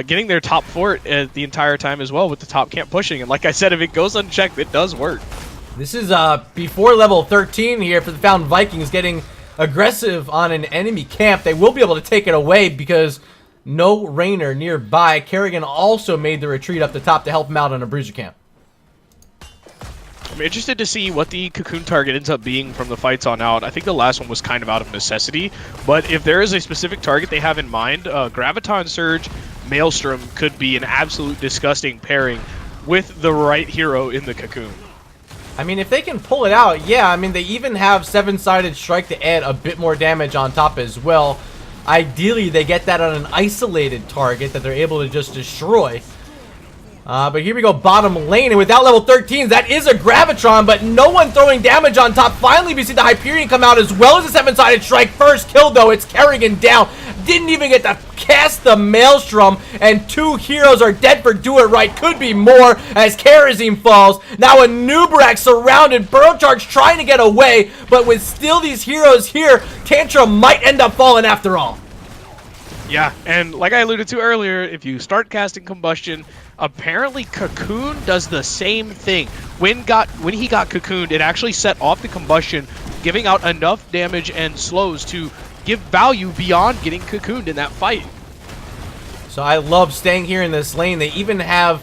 getting their top fort the entire time as well, with the top camp pushing. And like I said, if it goes unchecked, it does work. This is before level 13 here for the Found Vikings, getting aggressive on an enemy camp. They will be able to take it away because no Rainer nearby. Kerrigan also made the retreat up the top to help him out on a bruiser camp. I'm interested to see what the Cocoon target ends up being from the fights on out. I think the last one was kind of out of necessity, but if there is a specific target they have in mind, Graviton Surge, Maelstrom could be an absolute disgusting pairing with the right hero in the Cocoon. I mean, if they can pull it out, yeah. I mean, they even have 7-sided strike to add a bit more damage on top as well. Ideally, they get that on an isolated target that they're able to just destroy. But here we go, bottom lane, and without level 13s, that is a Gravitron, but no one throwing damage on top. Finally, we see the Hyperion come out as well as a 7-sided strike. First kill, though, it's Kerrigan down. Didn't even get to cast the Maelstrom, and 2 heroes are dead for Do It Right. Could be more as Karazim falls. Now a Nubrak surrounded. Burrow Charge trying to get away, but with still these heroes here, Tantrum might end up falling after all. Yeah, and like I alluded to earlier, if you start casting Combustion, apparently Cocoon does the same thing. When he got Cocooned, it actually set off the Combustion, giving out enough damage and slows to give value beyond getting Cocooned in that fight. So I love staying here in this lane. They even have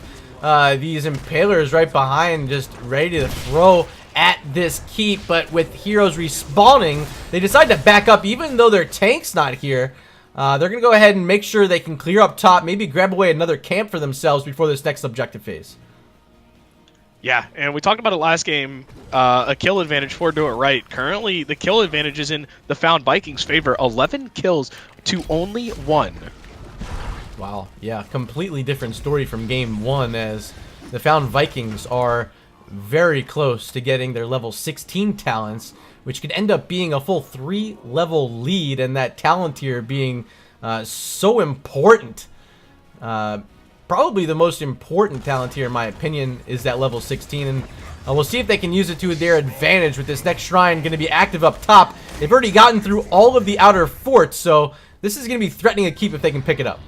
these Impalers right behind, just ready to throw at this keep, but with heroes respawning, they decide to back up even though their tank's not here. They're going to go ahead and make sure they can clear up top, maybe grab away another camp for themselves before this next objective phase. Yeah, and we talked about it last game, a kill advantage for Do It Right. Currently, the kill advantage is in the Found Vikings' favor, 11 kills to only 1. Wow, yeah, completely different story from game 1, as the Found Vikings are very close to getting their level 16 talents, which could end up being a full 3-level lead, and that talent tier being so important. Probably the most important talent tier, in my opinion, is that level 16, and we'll see if they can use it to their advantage with this next shrine going to be active up top. They've already gotten through all of the outer forts, so this is going to be threatening a keep if they can pick it up.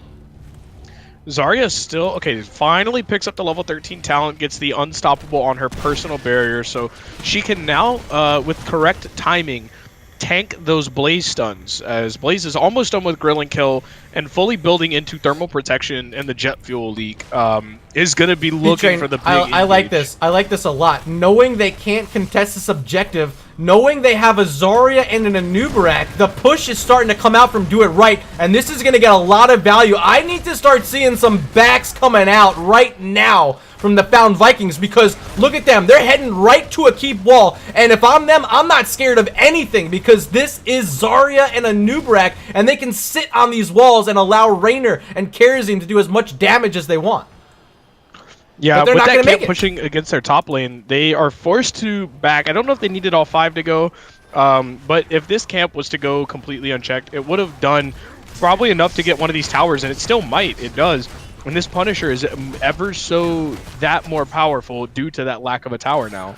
Zarya still, okay, finally picks up the level 13 talent, gets the Unstoppable on her personal barrier, so she can now, with correct timing, tank those Blaze stuns, as Blaze is almost done with Grill and Kill, and fully building into thermal protection and the jet fuel leak, is going to be looking for the big I like this. I like this a lot. Knowing they can't contest this objective, knowing they have a Zarya and an Anubarak, the push is starting to come out from Do It Right, and this is going to get a lot of value. I need to start seeing some backs coming out right now from the Found Vikings, because look at them. They're heading right to a keep wall, and if I'm them, I'm not scared of anything, because this is Zarya and Anubarak, and they can sit on these walls and allow Rainer and Karazim to do as much damage as they want. Yeah, but they're with not that going to make camp it. pushing against their top lane, they are forced to back. I don't know if they needed all 5 to go, but if this camp was to go completely unchecked, it would have done probably enough to get one of these towers, and it still might. It does. And this Punisher is ever so that more powerful due to that lack of a tower now.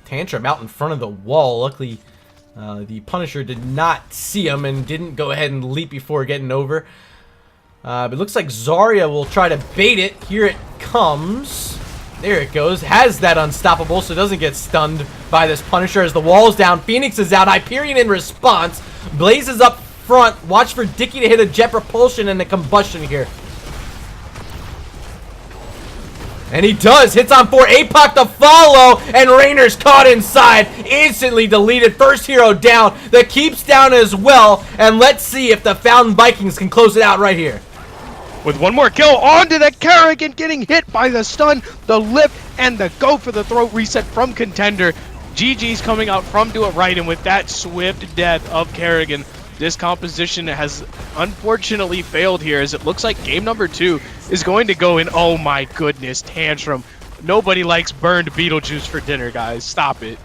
Tantrum out in front of the wall. Luckily, the Punisher did not see him and didn't go ahead and leap before getting over. But it looks like Zarya will try to bait it. Here it comes. There it goes. Has that unstoppable, so it doesn't get stunned by this Punisher as the wall's down. Phoenix is out. Hyperion in response. Blaze is up front. Watch for Dicky to hit a jet propulsion and a combustion here. And he does. Hits on 4. APOC to follow. And Rainer's caught inside. Instantly deleted. First hero down. The Keep's down as well. And let's see if the Fountain Vikings can close it out right here. With one more kill onto the Kerrigan, getting hit by the stun, the lip, and the go for the throat reset from Contender. GG's coming out from Do It Right, and with that swift death of Kerrigan, this composition has unfortunately failed here, as it looks like game number 2 is going to go in. Oh my goodness, Tantrum. Nobody likes burned Beetlejuice for dinner, guys. Stop it.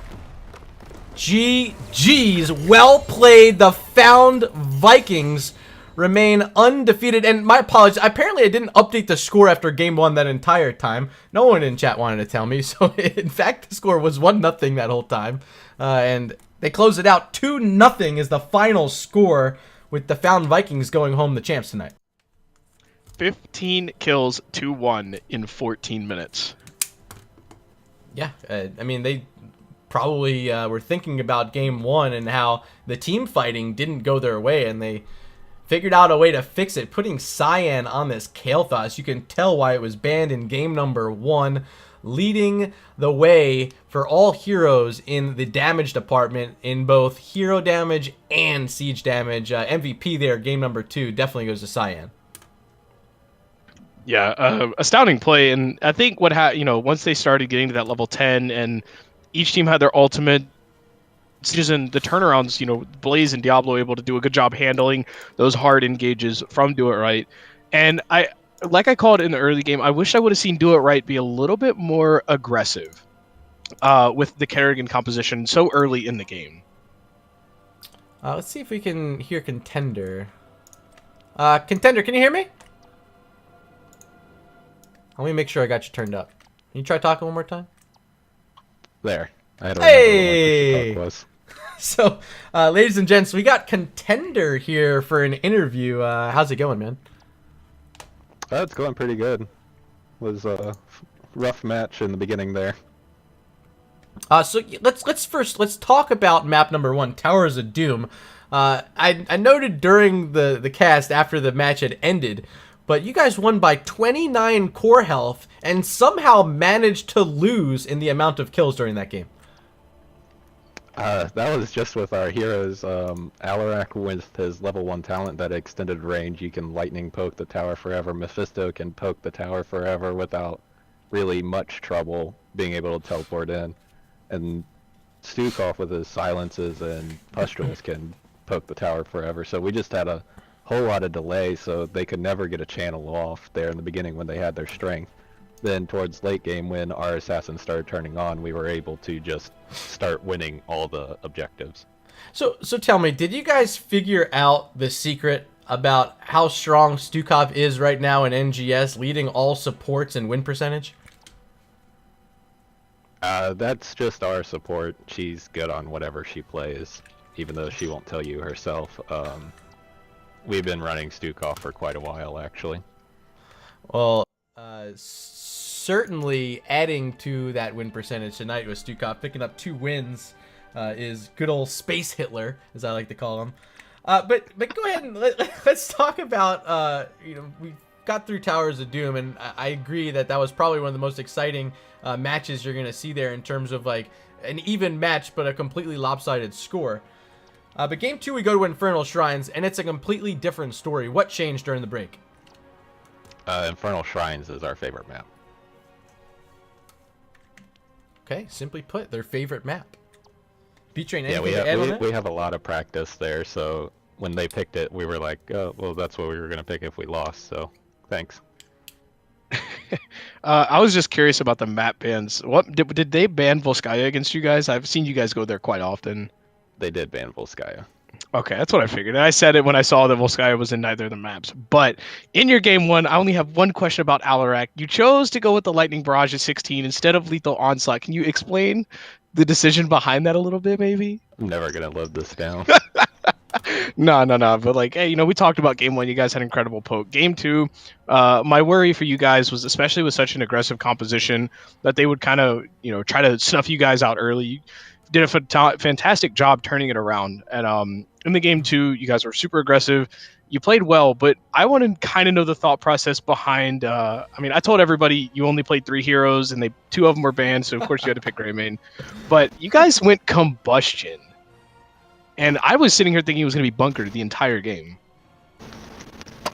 GG's. Well played. The Found Vikings remain undefeated. And my apologies, apparently I didn't update the score after game 1 that entire time. No one in chat wanted to tell me. So in fact, the score was 1-0 that whole time. And they close it out. 2-0 is the final score, with the Found Vikings going home the champs tonight. 15 kills, 2-1 in 14 minutes. Yeah, I mean, they probably were thinking about game 1 and how the team fighting didn't go their way, and they figured out a way to fix it, putting Cyan on this Kael'thas. You can tell why it was banned in game number 1, leading the way for all heroes in the damage department in both hero damage and siege damage. MVP there, game number 2, definitely goes to Cyan. Yeah, astounding play, and I think what once they started getting to that level 10, and each team had their ultimate, and the turnarounds, Blaze and Diablo able to do a good job handling those hard engages from Do It Right. And like I called it in the early game, I wish I would have seen Do It Right be a little bit more aggressive with the Kerrigan composition so early in the game. Let's see if we can hear Contender. Contender, can you hear me? Let me make sure I got you turned up. Can you try talking one more time? There. I don't Hey! remember what the talk was. So, ladies and gents, we got Contender here for an interview. How's it going, man? It's going pretty good. Was a rough match in the beginning there. So let's talk about map number 1, Towers of Doom. I noted during the cast after the match had ended, but you guys won by 29 core health and somehow managed to lose in the amount of kills during that game. That was just with our heroes. Alarak with his level 1 talent that extended range. You can lightning poke the tower forever. Mephisto can poke the tower forever without really much trouble being able to teleport in. And Stukov with his silences and Pustulas can poke the tower forever. So we just had a whole lot of delay, so they could never get a channel off there in the beginning when they had their strength. Then towards late game, when our assassins started turning on, we were able to just start winning all the objectives. So tell me, did you guys figure out the secret about how strong Stukov is right now in NGS, leading all supports in win percentage? That's just our support. She's good on whatever she plays, even though she won't tell you herself. We've been running Stukov for quite a while, actually. Well, certainly adding to that win percentage tonight with Stukov picking up 2 wins is good old Space Hitler, as I like to call him. But go ahead and let's talk about we got through Towers of Doom, and I agree that was probably one of the most exciting matches you're gonna see there in terms of like an even match, but a completely lopsided score. But game 2 we go to Infernal Shrines, and it's a completely different story. What changed during the break? Infernal Shrines is our favorite map. Okay, simply put, their favorite map. Btrain, Yeah, anything we have a lot of practice there, so when they picked it, we were like, oh, well, that's what we were going to pick if we lost, so thanks. I was just curious about the map bans. What did they ban Volskaya against you guys? I've seen you guys go there quite often. They did ban Volskaya. Okay, that's what I figured. And I said it when I saw that Volskaya was in neither of the maps. But in your game one, I only have one question about Alarak. You chose to go with the Lightning Barrage at 16 instead of Lethal Onslaught. Can you explain the decision behind that a little bit, maybe? I'm never gonna live this down. No. But like, hey, we talked about game one. You guys had incredible poke. Game two, my worry for you guys was, especially with such an aggressive composition, that they would kind of, try to snuff you guys out early. You did a fantastic job turning it around. And in the game two, you guys were super aggressive. You played well, but I want to kind of know the thought process behind. I told everybody you only played 3 heroes, and two of them were banned, so of course you had to pick Greymane. But you guys went Combustion. And I was sitting here thinking it was going to be bunkered the entire game.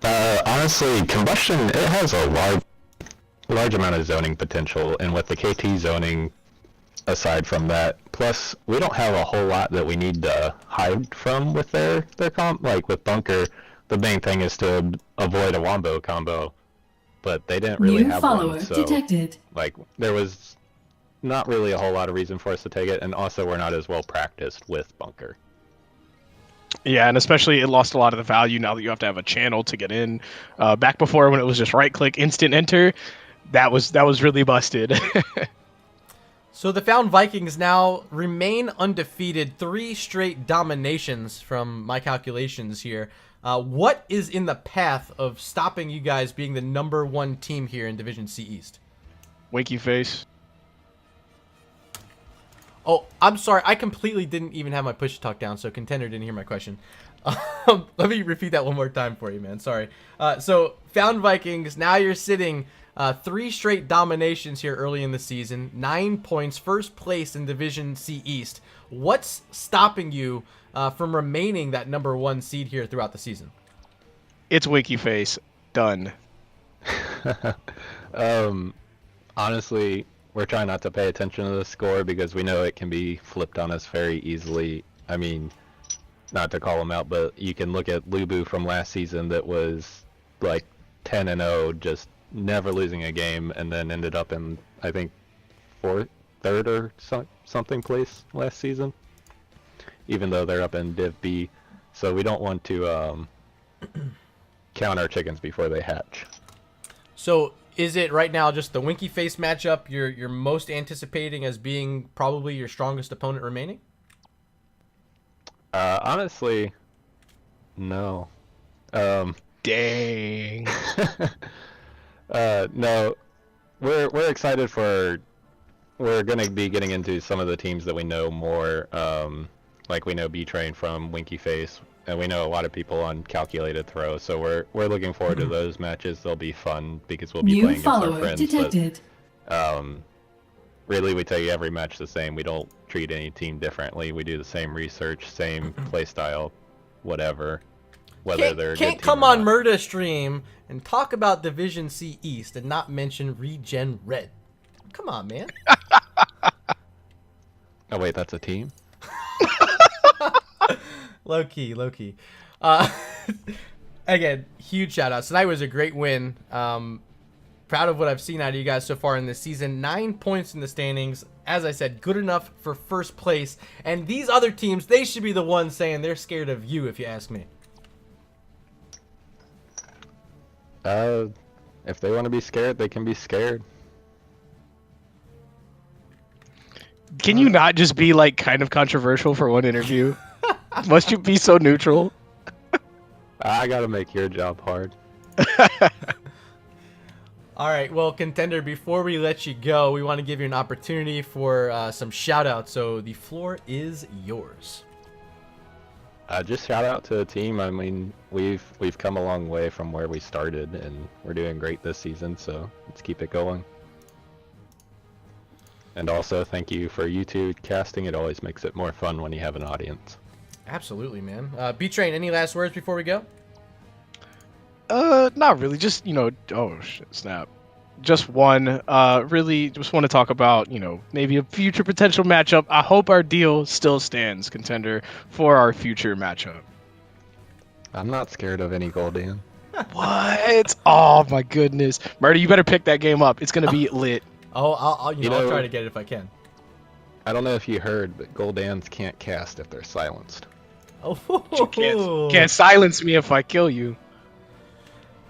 Honestly, Combustion, it has a large amount of zoning potential, and with the KT zoning, aside from that, plus we don't have a whole lot that we need to hide from with their comp. Like with Bunker, the main thing is to avoid a wombo combo, but they didn't really have one. So, detected. like, there was not really a whole lot of reason for us to take it, and also we're not as well practiced with Bunker. Yeah, and especially it lost a lot of the value now that you have to have a channel to get in. Back before, when it was just right-click, instant enter, that was really busted. So the Found Vikings now remain undefeated, 3 straight dominations from my calculations here. What is in the path of stopping you guys being the #1 team here in Division C East? Winky face. Oh, I'm sorry. I completely didn't even have my push talk down, so Contender didn't hear my question. Let me repeat that one more time for you, man. Sorry. So, Found Vikings, now you're sitting 3 straight dominations here early in the season. 9 points, first place in Division C East. What's stopping you from remaining that #1 seed here throughout the season? It's Winky face. Done. Honestly, we're trying not to pay attention to the score because we know it can be flipped on us very easily. I mean, not to call them out, but you can look at Lubu from last season that was like 10-0, just never losing a game, and then ended up in, I think, third or something place last season, even though they're up in Div B. So we don't want to count our chickens before they hatch. So, is it right now just the Winky Face matchup you're most anticipating as being probably your strongest opponent remaining? Honestly, no. Dang. No, we're excited for. We're gonna be getting into some of the teams that we know more. Like we know Btrain from Winky Face, and we know a lot of people on Calculated Throw. So we're looking forward to those matches. They'll be fun because we'll be playing against our friends. Detected. But, really, we take every match the same. We don't treat any team differently. We do the same research, same play style, whatever. Whether they're a good can't team come or on not. Murda stream and talk about Division C East and not mention Regen Red. Come on, man. Oh wait, that's a team? Low key. Again, huge shout outs. Tonight was a great win. Proud of what I've seen out of you guys so far in this season. 9 points in the standings. As I said, good enough for first place. And these other teams, they should be the ones saying they're scared of you, if you ask me. If they want to be scared, they can be scared. Can you not just be like kind of controversial for one interview? Must you be so neutral? I gotta make your job hard. All right, well, Contender, before we let you go, we want to give you an opportunity for some shout outs. So the floor is yours. Just shout out to the team. I mean, we've come a long way from where we started, and we're doing great this season. So let's keep it going. And also, thank you for you two casting. It always makes it more fun when you have an audience. Absolutely, man. Btrain, any last words before we go? Not really. Just, oh shit, snap. Just one. Really just want to talk about, maybe a future potential matchup. I hope our deal still stands, Contender, for our future matchup. I'm not scared of any Goldian. What? Oh my goodness, Murder, you better pick that game up. It's gonna be lit. Oh, I'll You I'll know- try to get it if I can. I don't know if you heard, but Goldans can't cast if they're silenced. Oh, You can't silence me if I kill you.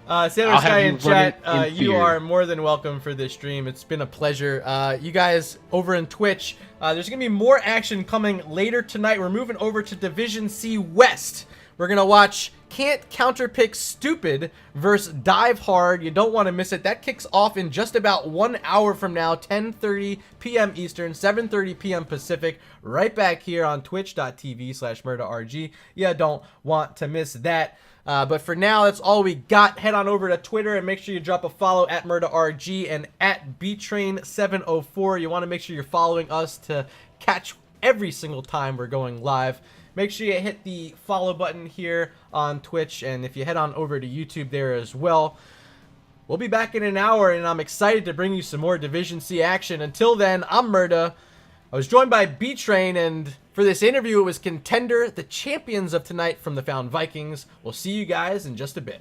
Sandwich I'll have Guy you in chat, run it in you fear. are more than welcome for this stream. It's been a pleasure. You guys over in Twitch, there's going to be more action coming later tonight. We're moving over to Division C West. We're going to watch Can't Counterpick Stupid versus Dive Hard. You don't want to miss it. That kicks off in just about 1 hour from now, 10:30 p.m. Eastern, 7:30 p.m. Pacific, right back here on twitch.tv/murderrg. You don't want to miss that. But for now, that's all we got. Head on over to Twitter and make sure you drop a follow at MurderRG and at Btrain704. You want to make sure you're following us to catch every single time we're going live. Make sure you hit the follow button here on Twitch, and if you head on over to YouTube there as well. We'll be back in an hour, and I'm excited to bring you some more Division C action. Until then, I'm Murda. I was joined by Btrain, and for this interview, it was Contender, the champions of tonight from the Found Vikings. We'll see you guys in just a bit.